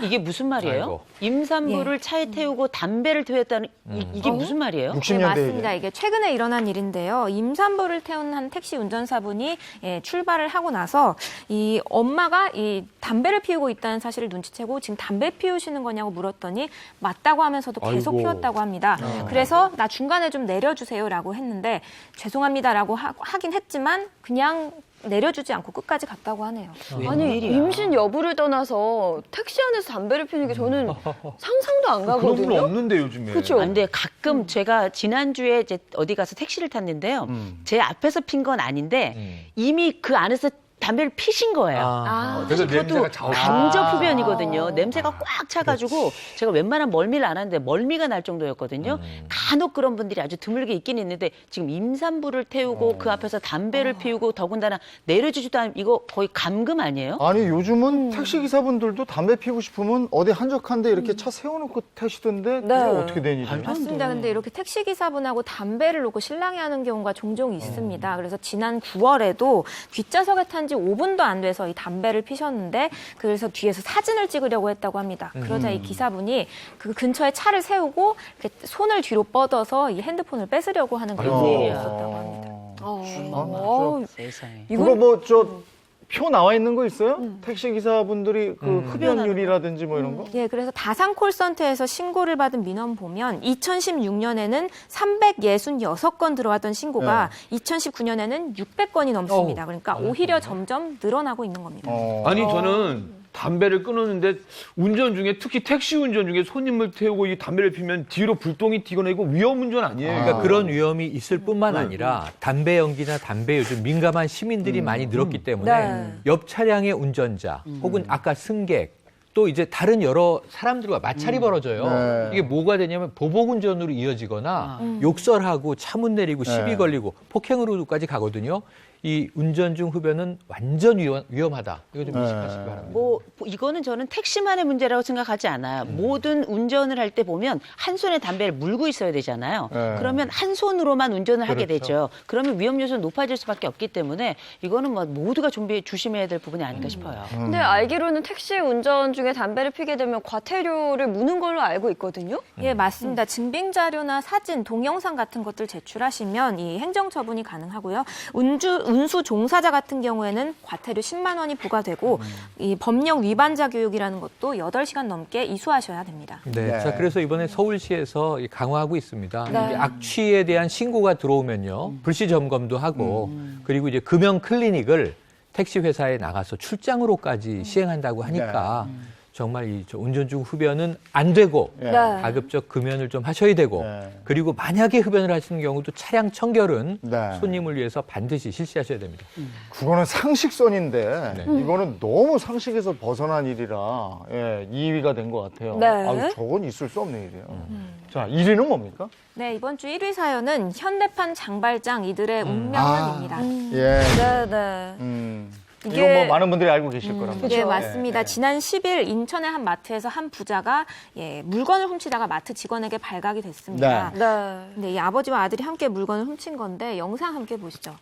이게 무슨 말이에요? 아이고. 임산부를 차에 태우고 담배를 태웠다는 이게 무슨 말이에요? 60년대 네, 맞습니다. 이게 최근에 일어난 일인데요. 임산부를 태운 한 택시 운전사분이 출발을 하고 나서 이 엄마가 이 담배를 피우고 있다는 사실을 눈치채고 지금 담배 피우시는 거냐고 물었더니 맞다고 하면서도 계속 아이고. 피웠다고 합니다. 그래서 나 중간에 좀 내려주세요라고 했는데 죄송합니다라고 하긴 했지만 그냥 내려주지 않고 끝까지 갔다고 하네요. 아니 웬일이야. 임신 여부를 떠나서 택시 안에서 담배를 피우는 게 저는 상상도 안 그런 분 가거든요. 없는데 요즘에. 그렇죠. 근데 가끔 제가 지난주에 이제 어디 가서 택시를 탔는데요. 제 앞에서 핀 건 아닌데 이미 그 안에서 담배를 피신 거예요. 그래서 그것도 냄새가 자욱하고. 간접 흡연이거든요. 냄새가 꽉 차가지고 제가 웬만한 멀미를 안 하는데 멀미가 날 정도였거든요. 간혹 그런 분들이 아주 드물게 있긴 있는데 지금 임산부를 태우고 그 앞에서 담배를 피우고 더군다나 내려주지도 않으면 이거 거의 감금 아니에요? 아니 요즘은 택시 기사분들도 담배 피우고 싶으면 어디 한적한데 이렇게 차 세워놓고 태시던데 그게 어떻게 된 일이에요? 맞습니다. 근데 이렇게 택시 기사분하고 담배를 놓고 실랑이 하는 경우가 종종 있습니다. 그래서 지난 9월에도 뒷좌석에 탄 지 5분도 안 돼서 이 담배를 피셨는데 그래서 뒤에서 사진을 찍으려고 했다고 합니다. 그러자 이 기사분이 그 근처에 차를 세우고 이렇게 손을 뒤로 뻗어서 이 핸드폰을 뺏으려고 하는 그런 일이 있었다고 합니다. 세상에. 그거 뭐 저 표 나와 있는 거 있어요? 택시 기사분들이 그 흡연율이라든지 뭐 이런 거? 예, 그래서 다산 콜센터에서 신고를 받은 민원 보면 2016년에는 366건 들어왔던 신고가 2019년에는 600건이 넘습니다. 그러니까 오히려 점점 늘어나고 있는 겁니다. 아니 저는 담배를 끊었는데 운전 중에 특히 택시 운전 중에 손님을 태우고 이 담배를 피면 뒤로 불똥이 튀거나 이거 위험 운전 아니에요? 그러니까 그런 위험이 있을 뿐만 아니라 담배 연기나 담배 요즘 민감한 시민들이 많이 늘었기 때문에 네. 옆 차량의 운전자 혹은 아까 승객 또 이제 다른 여러 사람들과 마찰이 벌어져요. 네. 이게 뭐가 되냐면 보복운전으로 이어지거나 욕설하고 차문 내리고 시비 걸리고 폭행으로까지 가거든요. 이 운전 중 흡연은 완전 위험하다. 이거 좀 인식하시기 바랍니다. 뭐 이거는 저는 택시만의 문제라고 생각하지 않아요. 모든 운전을 할 때 보면 한 손에 담배를 물고 있어야 되잖아요. 그러면 한 손으로만 운전을 하게 되죠. 그러면 위험 요소는 높아질 수밖에 없기 때문에 이거는 뭐 모두가 조심해야 될 부분이 아닐까 싶어요. 근데 알기로는 택시 운전 중에 담배를 피게 되면 과태료를 무는 걸로 알고 있거든요. 예, 맞습니다. 증빙 자료나 사진, 동영상 같은 것들 제출하시면 이 행정 처분이 가능하고요. 운수 종사자 같은 경우에는 과태료 10만 원이 부과되고 이 법령 위반자 교육이라는 것도 8시간 넘게 이수하셔야 됩니다. 네. 자, 그래서 이번에 서울시에서 강화하고 있습니다. 네. 이게 악취에 대한 신고가 들어오면요. 불시 점검도 하고 그리고 이제 금연 클리닉을 택시 회사에 나가서 출장으로까지 시행한다고 하니까 정말 이 운전 중 흡연은 안 되고 네. 가급적 금연을 좀 하셔야 되고 그리고 만약에 흡연을 하시는 경우도 차량 청결은 네. 손님을 위해서 반드시 실시하셔야 됩니다. 그거는 상식선인데 네. 이거는 너무 상식에서 벗어난 일이라 2위가 된 것 같아요. 네. 아유, 저건 있을 수 없는 일이에요. 자, 1위는 뭡니까? 네, 이번 주 1위 사연은 현대판 장발장 이들의 운명론입니다. 예. 네네. 이거 뭐 많은 분들이 알고 계실 거랍니다. 네, 맞습니다. 지난 10일 인천의 한 마트에서 한 부자가 물건을 훔치다가 마트 직원에게 발각이 됐습니다. 네. 근데 이 아버지와 아들이 함께 물건을 훔친 건데 영상 함께 보시죠.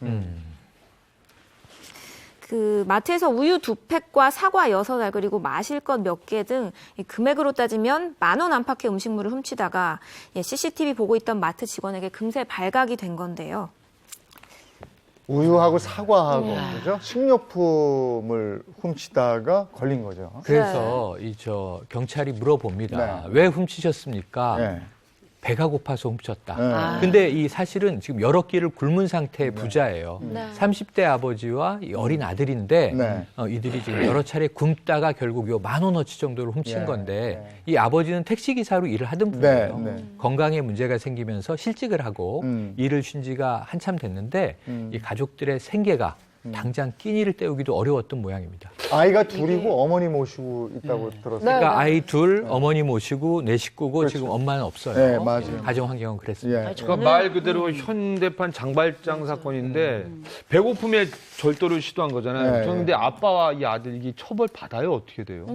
그 마트에서 우유 2팩과 사과 6알 그리고 마실 것 몇 개 등 금액으로 따지면 10,000원 안팎의 음식물을 훔치다가 CCTV 보고 있던 마트 직원에게 금세 발각이 된 건데요. 우유하고 사과하고 그죠? 식료품을 훔치다가 걸린 거죠. 그래서 경찰이 물어봅니다. 네. 왜 훔치셨습니까? 네. 배가 고파서 훔쳤다. 네. 근데 이 사실은 지금 여러 끼를 굶은 상태의 부자예요. 네. 30대 아버지와 이 어린 아들인데 네. 이들이 지금 여러 차례 굶다가 결국 요 10,000원어치 정도를 훔친 네. 건데 네. 이 아버지는 택시기사로 일을 하던 분이에요. 네. 네. 건강에 문제가 생기면서 실직을 하고 일을 쉰 지가 한참 됐는데 이 가족들의 생계가 당장 끼니를 때우기도 어려웠던 모양입니다. 아이가 둘이고 어머니 모시고 있다고 들었어요. 그러니까 아이 둘, 어머니 모시고 내 식구고 그렇죠. 지금 엄마는 없어요. 네, 맞아요. 가정 환경은 그랬습니다. 예. 그러니까 말 그대로 현대판 장발장 사건인데 배고픔에 절도를 시도한 거잖아요. 네. 저는 근데 아빠와 이 아들이 처벌 받아요? 어떻게 돼요?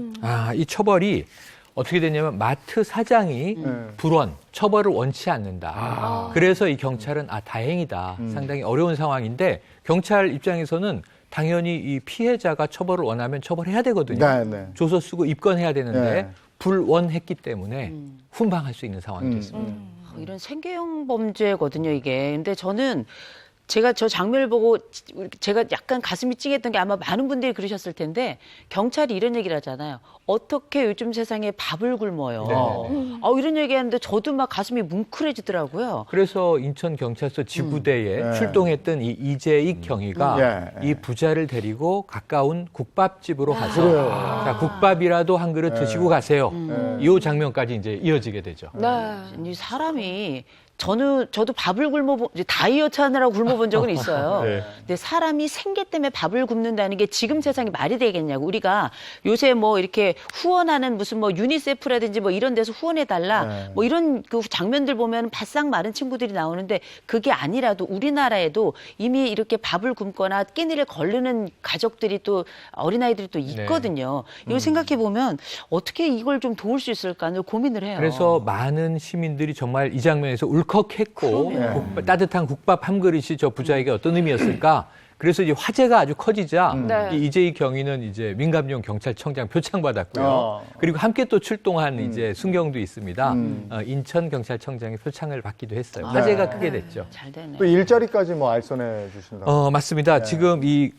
이 처벌이 어떻게 되냐면 마트 사장이 불원, 처벌을 원치 않는다. 그래서 이 경찰은 다행이다. 상당히 어려운 상황인데 경찰 입장에서는 당연히 이 피해자가 처벌을 원하면 처벌해야 되거든요. 네, 네. 조서 쓰고 입건해야 되는데 네. 불원했기 때문에 훈방할 수 있는 상황이 됐습니다. 이런 생계형 범죄거든요, 이게. 근데 저는 제가 저 장면을 보고 제가 약간 가슴이 찡했던 게 아마 많은 분들이 그러셨을 텐데 경찰이 이런 얘기를 하잖아요. 어떻게 요즘 세상에 밥을 굶어요. 이런 얘기하는데 저도 막 가슴이 뭉클해지더라고요. 그래서 인천경찰서 지구대에 출동했던 이 이재익 경위가 이 부자를 데리고 가까운 국밥집으로 가서 자, 국밥이라도 한 그릇 드시고 가세요. 이 장면까지 이제 이어지게 되죠. 이 사람이 저도 밥을 다이어트 하느라고 굶어본 적은 있어요. 근데 사람이 생계 때문에 밥을 굶는다는 게 지금 세상에 말이 되겠냐고. 우리가 요새 뭐 이렇게 후원하는 무슨 뭐 유니세프라든지 뭐 이런 데서 후원해달라. 뭐 이런 그 장면들 보면 바싹 마른 친구들이 나오는데 그게 아니라도 우리나라에도 이미 이렇게 밥을 굶거나 끼니를 거르는 가족들이 또 어린아이들이 또 있거든요. 이걸 생각해 보면 어떻게 이걸 좀 도울 수 있을까 늘 고민을 해요. 그래서 많은 시민들이 정말 이 장면에서 울컥했고 따뜻한 국밥 한 그릇이 저 부자에게 어떤 의미였을까? 그래서 이제 화제가 아주 커지자 네. 이 이재희 경위는 이제 민감용 경찰청장 표창 받았고요. 그리고 함께 또 출동한 이제 순경도 있습니다. 인천 경찰청장의 표창을 받기도 했어요. 화제가 크게 됐죠. 잘 되네. 또 일자리까지 뭐 알선해 주신다. 맞습니다. 지금 이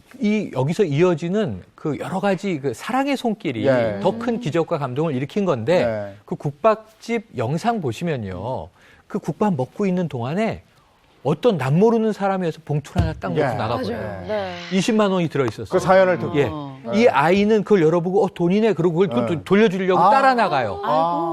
여기서 이어지는 그 여러 가지 그 사랑의 손길이 예. 더 큰 기적과 감동을 일으킨 건데 예. 그 국밥집 영상 보시면요. 그 국밥 먹고 있는 동안에 어떤 남 모르는 사람이어서 봉투를 하나 딱 놓고 예. 나가버려요. 네. 20만 원이 들어있었어요. 그 사연을 듣고. 예. 이 아이는 그걸 열어보고 돈이네 그러고 그걸 또 돌려주려고 따라 나가요.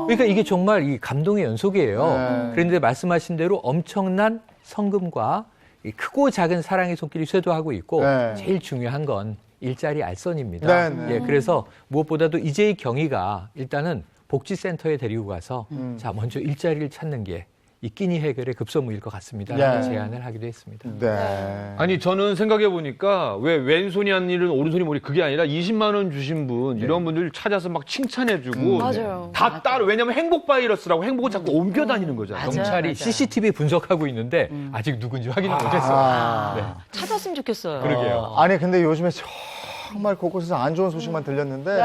그러니까 이게 정말 이 감동의 연속이에요. 그런데 말씀하신 대로 엄청난 성금과 이 크고 작은 사랑의 손길이 쇄도하고 있고 네. 제일 중요한 건 일자리 알선입니다. 네, 네. 예, 그래서 무엇보다도 이재희 경위가 일단은 복지센터에 데리고 가서 자 먼저 일자리를 찾는 게 이 끼니 해결의 급선무일 것 같습니다. 네. 제안을 하기도 했습니다. 네. 아니 저는 생각해 보니까 왜 왼손이 한 일은 오른손이 모르 그게 아니라 20만 원 주신 분 이런 분들 찾아서 막 칭찬해주고 맞아요. 다 따로 왜냐면 행복 바이러스라고 행복을 자꾸 옮겨 다니는 거잖아요. 맞아요. 경찰이 CCTV 분석하고 있는데 아직 누군지 확인을 못했어요. 네. 찾았으면 좋겠어요. 그러게요. 아니 근데 요즘에 정말 곳곳에서 안 좋은 소식만 들렸는데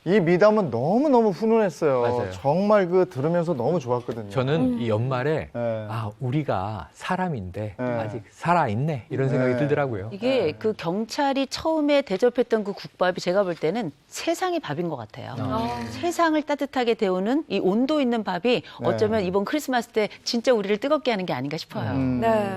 이 미담은 너무너무 훈훈했어요. 맞아요. 정말 그 들으면서 너무 좋았거든요. 저는 이 연말에 네. 우리가 사람인데 네. 아직 살아있네 이런 생각이 네. 들더라고요. 이게 그 경찰이 처음에 대접했던 그 국밥이 제가 볼 때는 세상의 밥인 것 같아요. 세상을 따뜻하게 데우는 이 온도 있는 밥이 어쩌면 이번 크리스마스 때 진짜 우리를 뜨겁게 하는 게 아닌가 싶어요. 네.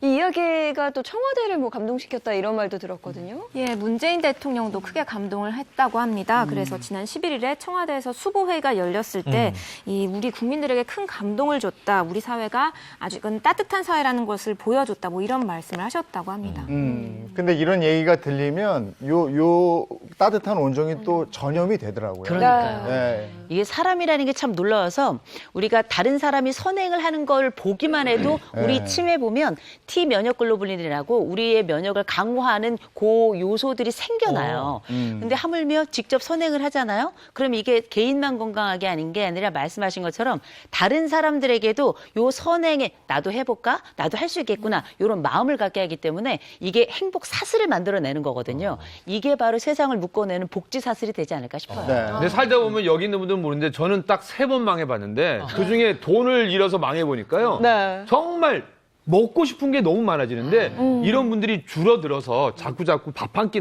이 이야기가 또 청와대를 뭐 감동시켰다 이런 말도 들었거든요. 예, 문재인 대통령도 크게 감동을 했다고 합니다. 그래서 지난 11일에 청와대에서 수보회의가 열렸을 때 이 우리 국민들에게 큰 감동을 줬다. 우리 사회가 아직은 따뜻한 사회라는 것을 보여줬다. 뭐 이런 말씀을 하셨다고 합니다. 근데 이런 얘기가 들리면 요 따뜻한 온정이 또 전염이 되더라고요. 그러니까요. 네. 이게 사람이라는 게 참 놀라워서 우리가 다른 사람이 선행을 하는 걸 보기만 해도 우리 침에 보면 T 면역 글로불린이라고 우리의 면역을 강화하는 그 요소들이 생겨나요. 근데 하물며 직접 선행을 하잖아요. 그럼 이게 개인만 건강하게 아닌 게 아니라 말씀하신 것처럼 다른 사람들에게도 요 선행에 나도 해볼까? 나도 할 수 있겠구나. 이런 마음을 갖게 하기 때문에 이게 행복 사슬을 만들어내는 거거든요. 이게 바로 세상을 묶어내는 복지 사슬이 되지 않을까 싶어요. 네. 근데 살다 보면 여기 있는 분들은 모르는데 저는 딱 3번 망해봤는데 그중에 돈을 잃어서 망해보니까요. 네. 정말 먹고 싶은 게 너무 많아지는데 이런 분들이 줄어들어서 자꾸 밥 한 끼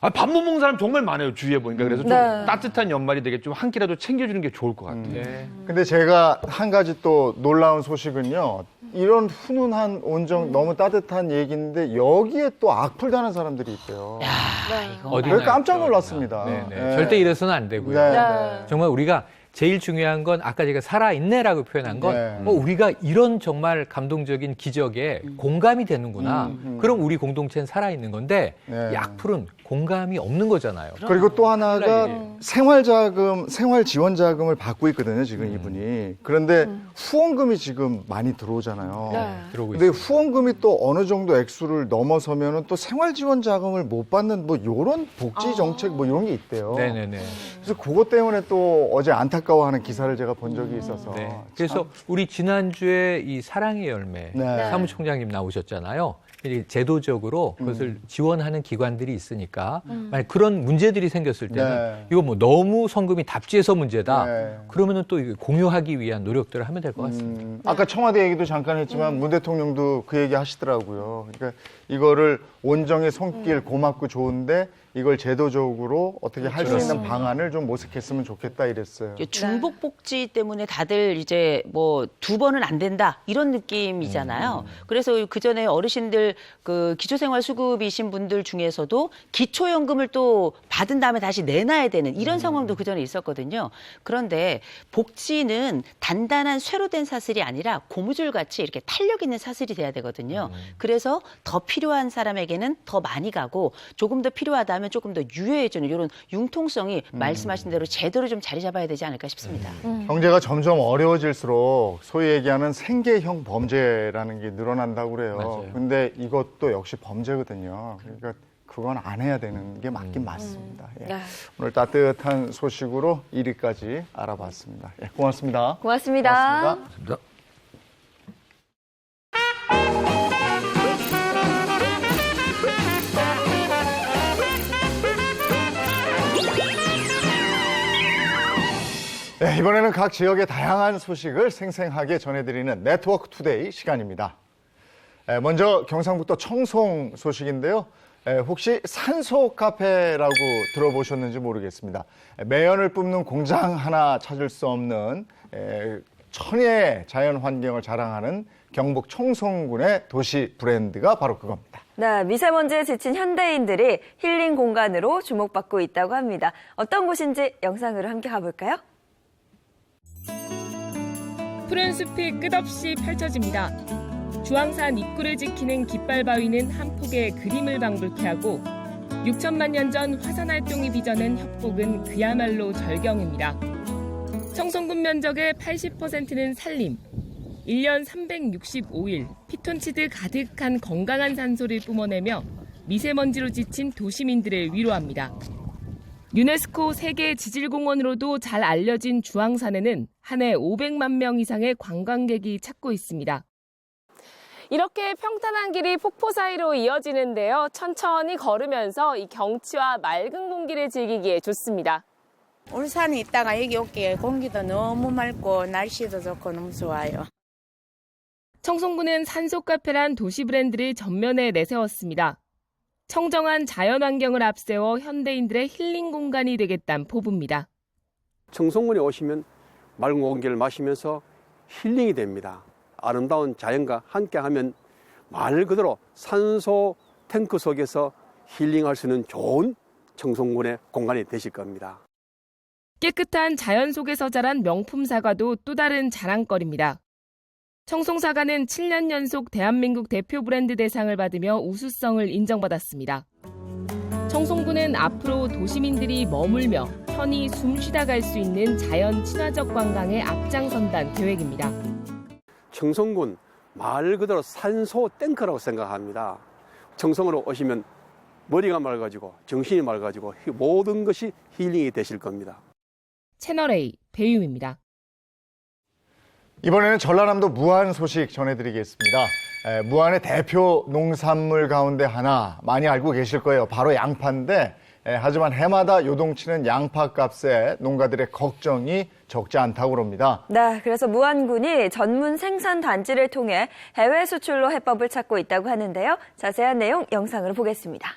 밥 못 먹는 사람 정말 많아요. 주위에 보니까. 그래서 좀 네. 따뜻한 연말이 되게 좀 한 끼라도 챙겨주는 게 좋을 것 같아요. 근데 제가 한 가지 또 놀라운 소식은요. 이런 훈훈한 온정 너무 따뜻한 얘기인데 여기에 또 악플다는 사람들이 있대요. 어디나 그래서 깜짝 있죠. 놀랐습니다. 네, 네. 네. 절대 이래서는 안 되고요. 네. 네. 정말 우리가 제일 중요한 건 아까 제가 살아있네라고 표현한 건 네. 우리가 이런 정말 감동적인 기적에 공감이 되는구나. 그럼 우리 공동체는 살아있는 건데 네. 이 악플은 공감이 없는 거잖아요. 그리고 또 하나가 일이에요. 생활 지원 자금을 받고 있거든요, 지금 이분이. 그런데 후원금이 지금 많이 들어오잖아요. 들어오고 근데 있습니다. 후원금이 또 어느 정도 액수를 넘어서면은 또 생활 지원 자금을 못 받는 뭐 요런 복지 정책 뭐 이런 게 있대요. 네네네. 그래서 그것 때문에 또 어제 안타까워하는 기사를 제가 본 적이 있어서. 네. 그래서 우리 지난주에 이 사랑의 열매 네. 사무총장님 나오셨잖아요. 이 제도적으로 그것을 지원하는 기관들이 있으니까 만약 그런 문제들이 생겼을 때는 네. 이거 뭐 너무 성금이 답지해서 문제다. 네. 그러면은 또 이거 공유하기 위한 노력들을 하면 될 것 같습니다. 아까 청와대 얘기도 잠깐 했지만 문 대통령도 그 얘기 하시더라고요. 그러니까 이거를 온정의 손길 고맙고 좋은데 이걸 제도적으로 어떻게 할 수 있는 방안을 좀 모색했으면 좋겠다 이랬어요. 중복 복지 때문에 다들 이제 뭐 2번은 안 된다 이런 느낌이잖아요. 그래서 그 전에 어르신들 그 기초생활수급이신 분들 중에서도 기초연금을 또 받은 다음에 다시 내놔야 되는 이런 상황도 그 전에 있었거든요. 그런데 복지는 단단한 쇠로 된 사슬이 아니라 고무줄 같이 이렇게 탄력 있는 사슬이 돼야 되거든요. 그래서 더 필요한 사람에게는 더 많이 가고 조금 더 필요하다면 조금 더 유효해지는 이런 융통성이 말씀하신 대로 제대로 좀 자리 잡아야 되지 않을까 싶습니다. 경제가 점점 어려워질수록 소위 얘기하는 생계형 범죄라는 게 늘어난다고 그래요. 맞아요. 근데 이것도 역시 범죄거든요. 그러니까 그건 안 해야 되는 게 맞긴 맞습니다. 예. 네. 오늘 따뜻한 소식으로 1위까지 알아봤습니다. 예, 고맙습니다. 고맙습니다. 고맙습니다. 이번에는 각 지역의 다양한 소식을 생생하게 전해드리는 네트워크 투데이 시간입니다. 먼저 경상북도 청송 소식인데요. 혹시 산소 카페라고 들어보셨는지 모르겠습니다. 매연을 뿜는 공장 하나 찾을 수 없는 천혜의 자연 환경을 자랑하는 경북 청송군의 도시 브랜드가 바로 그겁니다. 네, 미세먼지에 지친 현대인들이 힐링 공간으로 주목받고 있다고 합니다. 어떤 곳인지 영상으로 함께 가볼까요? 푸른 숲이 끝없이 펼쳐집니다. 주황산 입구를 지키는 깃발바위는 한 폭의 그림을 방불케 하고 6천만 년 전 화산 활동이 빚어낸 협곡은 그야말로 절경입니다. 청송군 면적의 80%는 산림, 1년 365일 피톤치드 가득한 건강한 산소를 뿜어내며 미세먼지로 지친 도시민들을 위로합니다. 유네스코 세계 지질공원으로도 잘 알려진 주황산에는 한 해 500만 명 이상의 관광객이 찾고 있습니다. 이렇게 평탄한 길이 폭포 사이로 이어지는데요. 천천히 걸으면서 이 경치와 맑은 공기를 즐기기에 좋습니다. 울산에 있다가 여기 올게 공기도 너무 맑고 날씨도 좋고 너무 좋아요. 청송군은 산소 카페란 도시 브랜드를 전면에 내세웠습니다. 청정한 자연 환경을 앞세워 현대인들의 힐링 공간이 되겠다는 포부입니다. 청송군에 오시면 맑은 공기를 마시면서 힐링이 됩니다. 아름다운 자연과 함께하면 말 그대로 산소 탱크 속에서 힐링할 수 있는 좋은 청송군의 공간이 되실 겁니다. 깨끗한 자연 속에서 자란 명품 사과도 또 다른 자랑거리입니다. 청송사과는 7년 연속 대한민국 대표 브랜드 대상을 받으며 우수성을 인정받았습니다. 청송군은 앞으로 도시민들이 머물며 편히 숨쉬다 갈 수 있는 자연 친화적 관광에 앞장선다는 계획입니다. 청송군 말 그대로 산소 탱크라고 생각합니다. 청송으로 오시면 머리가 맑아지고 정신이 맑아지고 모든 것이 힐링이 되실 겁니다. 채널A 배유미입니다. 이번에는 전라남도 무안 소식 전해드리겠습니다. 무안의 대표 농산물 가운데 하나 많이 알고 계실 거예요. 바로 양파인데 하지만 해마다 요동치는 양파 값에 농가들의 걱정이 적지 않다고 합니다. 네, 그래서 무안군이 전문 생산 단지를 통해 해외 수출로 해법을 찾고 있다고 하는데요. 자세한 내용 영상으로 보겠습니다.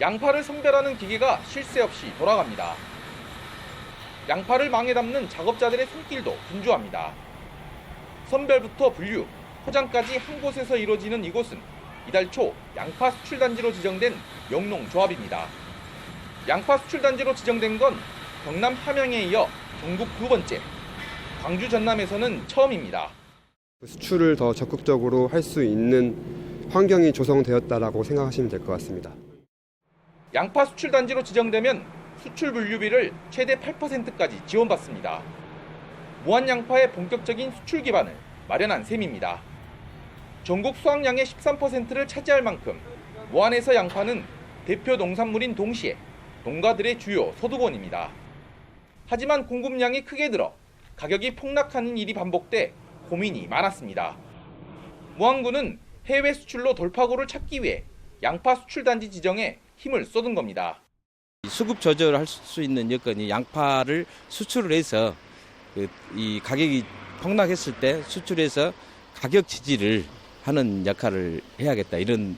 양파를 선별하는 기계가 쉴 새 없이 돌아갑니다. 양파를 망에 담는 작업자들의 손길도 분주합니다. 선별부터 분류, 포장까지 한 곳에서 이루어지는 이곳은 이달 초 양파 수출단지로 지정된 영농조합입니다. 양파 수출단지로 지정된 건 경남 함양에 이어 전국 2번째, 광주 전남에서는 처음입니다. 수출을 더 적극적으로 할 수 있는 환경이 조성되었다라고 생각하시면 될 것 같습니다. 양파 수출단지로 지정되면 수출 분류비를 최대 8%까지 지원받습니다. 무안 양파의 본격적인 수출 기반을 마련한 셈입니다. 전국 수확량의 13%를 차지할 만큼 무안에서 양파는 대표 농산물인 동시에 농가들의 주요 소득원입니다. 하지만 공급량이 크게 늘어 가격이 폭락하는 일이 반복돼 고민이 많았습니다. 무안군은 해외 수출로 돌파구를 찾기 위해 양파 수출단지 지정에 힘을 쏟은 겁니다. 수급 조절을 할 수 있는 여건이 양파를 수출을 해서 이 가격이 폭락했을 때 수출해서 가격 지지를 하는 역할을 해야겠다, 이런.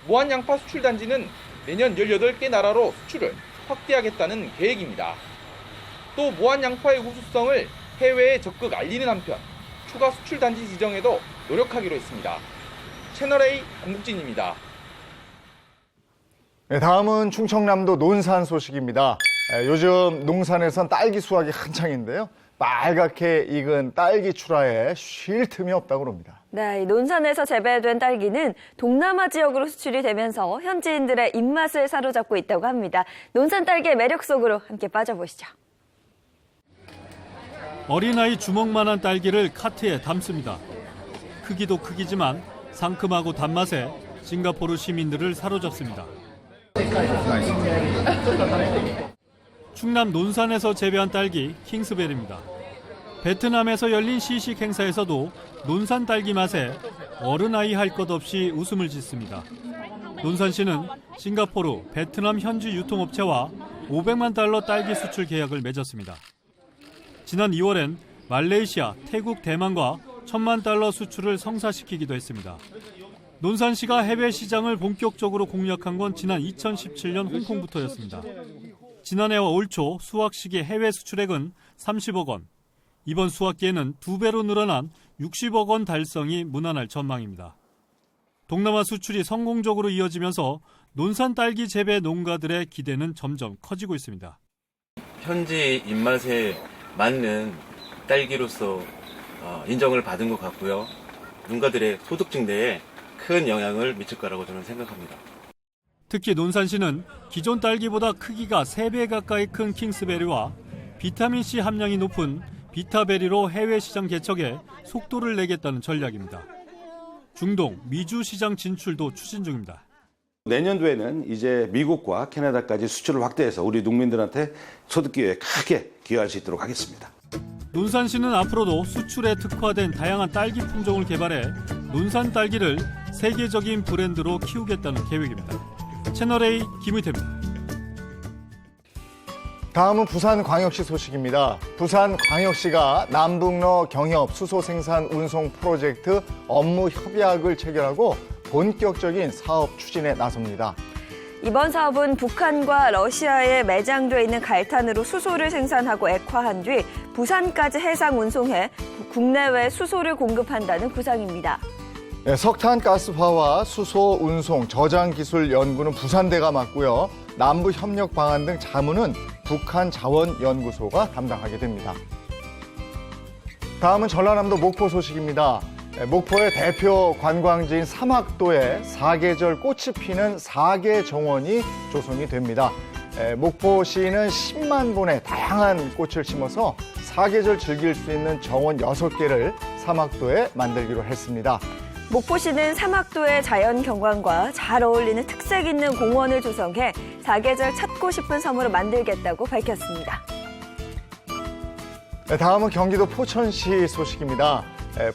무안 양파 수출 단지는 내년 18개 나라로 수출을 확대하겠다는 계획입니다. 또 무안 양파의 우수성을 해외에 적극 알리는 한편 추가 수출 단지 지정에도 노력하기로 했습니다. 채널A 권국진입니다. 네, 다음은 충청남도 논산 소식입니다. 요즘 농산에선 딸기 수확이 한창인데요. 빨갛게 익은 딸기 출하에 쉴 틈이 없다고 합니다. 네, 이 논산에서 재배된 딸기는 동남아 지역으로 수출이 되면서 현지인들의 입맛을 사로잡고 있다고 합니다. 논산 딸기의 매력 속으로 함께 빠져보시죠. 어린아이 주먹만한 딸기를 카트에 담습니다. 크기도 크기지만 상큼하고 단맛에 싱가포르 시민들을 사로잡습니다. 충남 논산에서 재배한 딸기 킹스베리입니다. 베트남에서 열린 시식 행사에서도 논산 딸기 맛에 어른아이 할 것 없이 웃음을 짓습니다. 논산시는 싱가포르, 베트남 현지 유통업체와 500만 달러 딸기 수출 계약을 맺었습니다. 지난 2월엔 말레이시아, 태국, 대만과 1,000만 달러 수출을 성사시키기도 했습니다. 논산시가 해외 시장을 본격적으로 공략한 건 지난 2017년 홍콩부터였습니다. 지난해와 올 초 수확시기 해외 수출액은 30억 원. 이번 수확기에는 2배로 늘어난 60억 원 달성이 무난할 전망입니다. 동남아 수출이 성공적으로 이어지면서 논산 딸기 재배 농가들의 기대는 점점 커지고 있습니다. 현지 입맛에 맞는 딸기로서 인정을 받은 것 같고요. 농가들의 소득 증대에 큰 영향을 미칠 거라고 저는 생각합니다. 특히 논산시는 기존 딸기보다 크기가 3배 가까이 큰 킹스베리와 비타민C 함량이 높은 비타베리로 해외 시장 개척에 속도를 내겠다는 전략입니다. 중동, 미주 시장 진출도 추진 중입니다. 내년도에는 이제 미국과 캐나다까지 수출을 확대해서 우리 농민들한테 소득 기회에 크게 기여할 수 있도록 하겠습니다. 논산시는 앞으로도 수출에 특화된 다양한 딸기 품종을 개발해 논산 딸기를 세계적인 브랜드로 키우겠다는 계획입니다. 채널A 김의태입니다. 다음은 부산광역시 소식입니다. 부산광역시가 남북로 경협 수소 생산 운송 프로젝트 업무 협약을 체결하고 본격적인 사업 추진에 나섭니다. 이번 사업은 북한과 러시아에 매장돼 있는 갈탄으로 수소를 생산하고 액화한 뒤 부산까지 해상 운송해 국내외 수소를 공급한다는 구상입니다. 네, 석탄가스화와 수소 운송 저장 기술 연구는 부산대가 맡고요. 남부 협력 방안 등 자문은 북한자원연구소가 담당하게 됩니다. 다음은 전라남도 목포 소식입니다. 목포의 대표 관광지인 사막도에 사계절 꽃이 피는 사계정원이 조성이 됩니다. 목포시는 10만 본의 다양한 꽃을 심어서 사계절 즐길 수 있는 정원 6개를 사막도에 만들기로 했습니다. 목포시는 사막도의 자연 경관과 잘 어울리는 특색 있는 공원을 조성해 사계절 찾고 싶은 섬으로 만들겠다고 밝혔습니다. 다음은 경기도 포천시 소식입니다.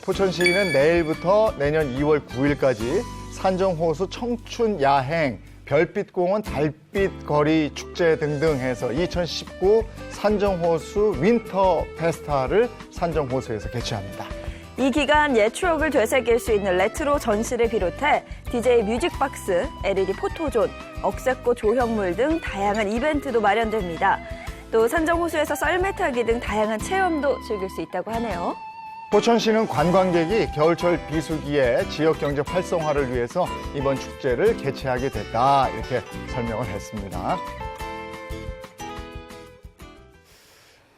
포천시는 내일부터 내년 2월 9일까지 산정호수 청춘야행, 별빛공원 달빛거리 축제 등등 해서 2019 산정호수 윈터 페스타를 산정호수에서 개최합니다. 이 기간 옛 추억을 되새길 수 있는 레트로 전시를 비롯해 DJ 뮤직박스, LED 포토존, 억새꽃 조형물 등 다양한 이벤트도 마련됩니다. 또 산정호수에서 썰매 타기 등 다양한 체험도 즐길 수 있다고 하네요. 포천시는 관광객이 겨울철 비수기에 지역 경제 활성화를 위해서 이번 축제를 개최하게 됐다, 이렇게 설명을 했습니다.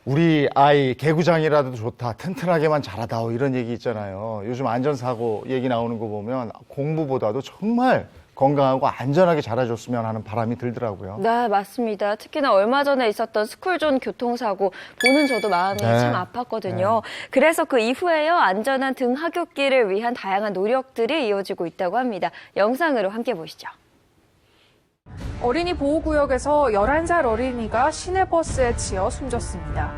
우리 아이 개구장이라도 좋다, 튼튼하게만 자라다오, 이런 얘기 있잖아요. 요즘 안전사고 얘기 나오는 거 보면 공부보다도 정말 건강하고 안전하게 자라줬으면 하는 바람이 들더라고요. 네, 맞습니다. 특히나 얼마 전에 있었던 스쿨존 교통사고 보는 저도 마음이 참 아팠거든요. 그래서 그 이후에요, 안전한 등하굣길을 위한 다양한 노력들이 이어지고 있다고 합니다. 영상으로 함께 보시죠. 어린이 보호구역에서 11살 어린이가 시내버스에 치여 숨졌습니다.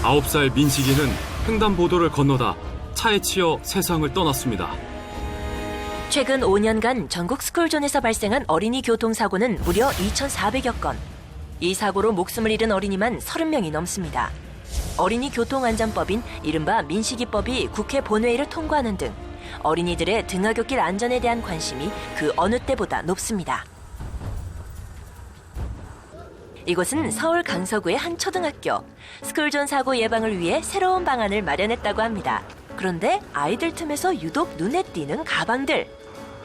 9살 민식이는 횡단보도를 건너다 차에 치여 세상을 떠났습니다. 최근 5년간 전국 스쿨존에서 발생한 어린이 교통사고는 무려 2,400여 건. 이 사고로 목숨을 잃은 어린이만 30명이 넘습니다. 어린이 교통안전법인 이른바 민식이법이 국회 본회의를 통과하는 등 어린이들의 등하굣길 안전에 대한 관심이 그 어느 때보다 높습니다. 이곳은 서울 강서구의 한 초등학교. 스쿨존 사고 예방을 위해 새로운 방안을 마련했다고 합니다. 그런데 아이들 틈에서 유독 눈에 띄는 가방들.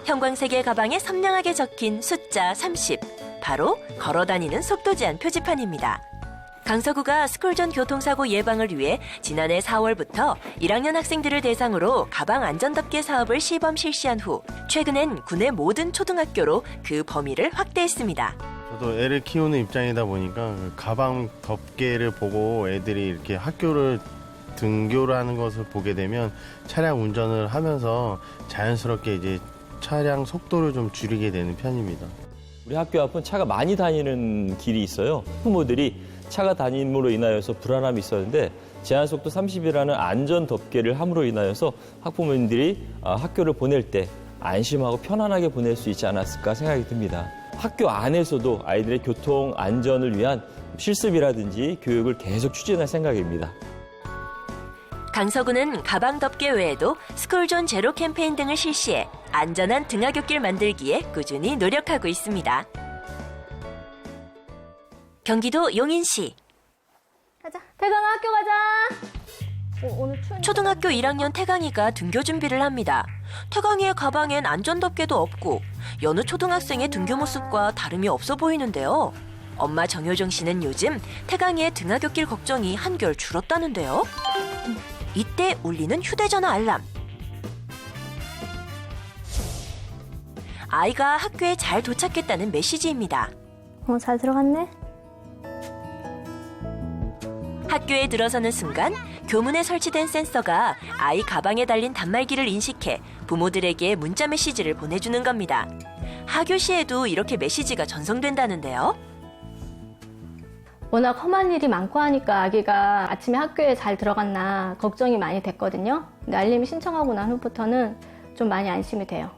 형광색의 가방에 선명하게 적힌 숫자 30. 바로 걸어다니는 속도 제한 표지판입니다. 강서구가 스쿨존 교통사고 예방을 위해 지난해 4월부터 1학년 학생들을 대상으로 가방 안전덮개 사업을 시범 실시한 후 최근엔 군의 모든 초등학교로 그 범위를 확대했습니다. 저도 애를 키우는 입장이다 보니까 가방 덮개를 보고 애들이 이렇게 학교를 등교를 하는 것을 보게 되면 차량 운전을 하면서 자연스럽게 이제 차량 속도를 좀 줄이게 되는 편입니다. 우리 학교 앞은 차가 많이 다니는 길이 있어요. 부모들이 차가 다님으로 인하여서 불안함이 있었는데 제한속도 30이라는 안전 덮개를 함으로 인하여서 학부모님들이 학교를 보낼 때 안심하고 편안하게 보낼 수 있지 않았을까 생각이 듭니다. 학교 안에서도 아이들의 교통 안전을 위한 실습이라든지 교육을 계속 추진할 생각입니다. 강서구는 가방 덮개 외에도 스쿨존 제로 캠페인 등을 실시해 안전한 등하굣길 만들기에 꾸준히 노력하고 있습니다. 경기도 용인시. 가자. 태강아 학교 가자. 오늘 초등학교 1학년 태강이가 등교 준비를 합니다. 태강이의 가방엔 안전덮개도 없고 여느 초등학생의 등교 모습과 다름이 없어 보이는데요. 엄마 정효정 씨는 요즘 태강이의 등하굣길 걱정이 한결 줄었다는데요. 이때 울리는 휴대전화 알람. 아이가 학교에 잘 도착했다는 메시지입니다. 잘 들어갔네. 학교에 들어서는 순간 교문에 설치된 센서가 아이 가방에 달린 단말기를 인식해 부모들에게 문자 메시지를 보내주는 겁니다. 하교시에도 이렇게 메시지가 전송된다는데요. 워낙 험한 일이 많고 하니까 아기가 아침에 학교에 잘 들어갔나 걱정이 많이 됐거든요. 근데 알림이 신청하고 난 후부터는 좀 많이 안심이 돼요.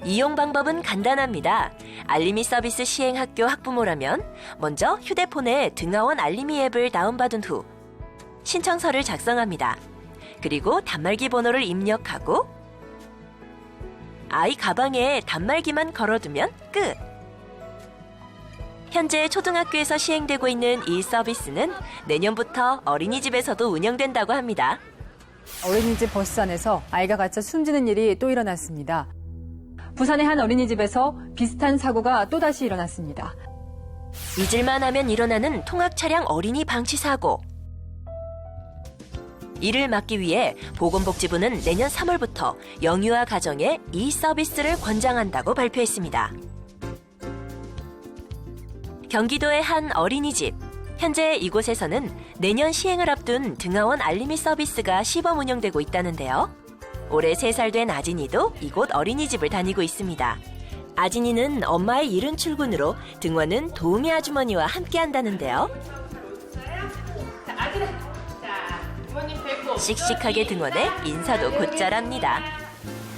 이용 방법은 간단합니다. 알림이 서비스 시행 학교 학부모라면 먼저 휴대폰에 등하원 알림이 앱을 다운받은 후 신청서를 작성합니다. 그리고 단말기 번호를 입력하고 아이 가방에 단말기만 걸어두면 끝! 현재 초등학교에서 시행되고 있는 이 서비스는 내년부터 어린이집에서도 운영된다고 합니다. 어린이집 버스 안에서 아이가 갇혀 숨지는 일이 또 일어났습니다. 부산의 한 어린이집에서 비슷한 사고가 또다시 일어났습니다. 잊을만 하면 일어나는 통학 차량 어린이 방치 사고. 이를 막기 위해 보건복지부는 내년 3월부터 영유아 가정에 이 서비스를 권장한다고 발표했습니다. 경기도의 한 어린이집. 현재 이곳에서는 내년 시행을 앞둔 등하원 알림이 서비스가 시범 운영되고 있다는데요. 올해 3살 된 아진이도 이곳 어린이집을 다니고 있습니다. 아진이는 엄마의 이른 출근으로 등원은 도우미 아주머니와 함께 한다는데요. 씩씩하게 등원해 인사도 곧잘합니다.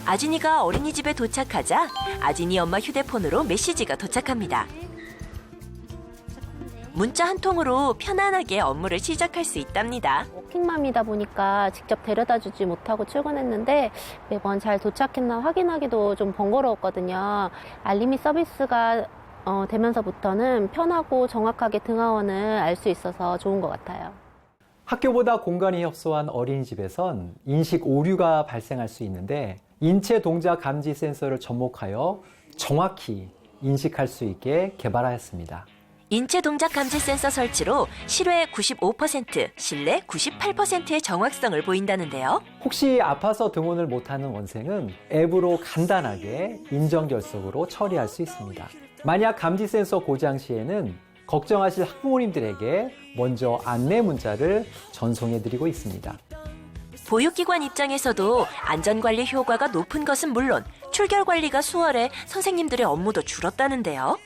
아진이가 어린이집에 도착하자 아진이 엄마 휴대폰으로 메시지가 도착합니다. 문자 한 통으로 편안하게 업무를 시작할 수 있답니다. 워킹맘이다 보니까 직접 데려다 주지 못하고 출근했는데 매번 잘 도착했나 확인하기도 좀 번거로웠거든요. 알림이 서비스가 되면서부터는 편하고 정확하게 등하원을 알 수 있어서 좋은 것 같아요. 학교보다 공간이 협소한 어린이집에선 인식 오류가 발생할 수 있는데 인체 동작 감지 센서를 접목하여 정확히 인식할 수 있게 개발하였습니다. 인체 동작 감지 센서 설치로 실외 95%, 실내 98%의 정확성을 보인다는데요. 혹시 아파서 등원을 못하는 원생은 앱으로 간단하게 인정 결석으로 처리할 수 있습니다. 만약 감지 센서 고장 시에는 걱정하실 학부모님들에게 먼저 안내 문자를 전송해드리고 있습니다. 보육기관 입장에서도 안전관리 효과가 높은 것은 물론 출결관리가 수월해 선생님들의 업무도 줄었다는데요.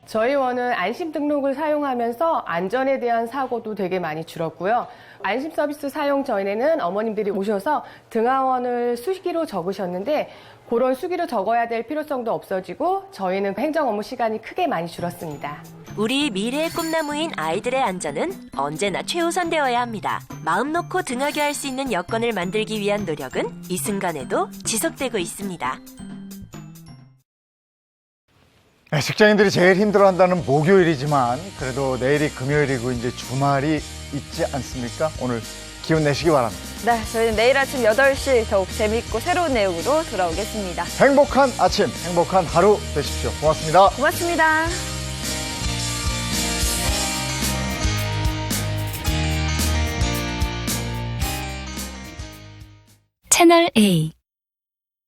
저희 원은 안심 등록을 사용하면서 안전에 대한 사고도 되게 많이 줄었고요. 안심 서비스 사용 전에는 어머님들이 오셔서 등하원을 수기로 적으셨는데 그런 수기로 적어야 될 필요성도 없어지고 저희는 행정 업무 시간이 크게 많이 줄었습니다. 우리 미래의 꿈나무인 아이들의 안전은 언제나 최우선되어야 합니다. 마음 놓고 등하게 할 수 있는 여건을 만들기 위한 노력은 이 순간에도 지속되고 있습니다. 네, 직장인들이 제일 힘들어한다는 목요일이지만 그래도 내일이 금요일이고 이제 주말이 있지 않습니까? 오늘 기운 내시기 바랍니다. 네, 저희는 내일 아침 8시 더욱 재밌고 새로운 내용으로 돌아오겠습니다. 행복한 아침, 행복한 하루 되십시오. 고맙습니다. 고맙습니다. 채널 A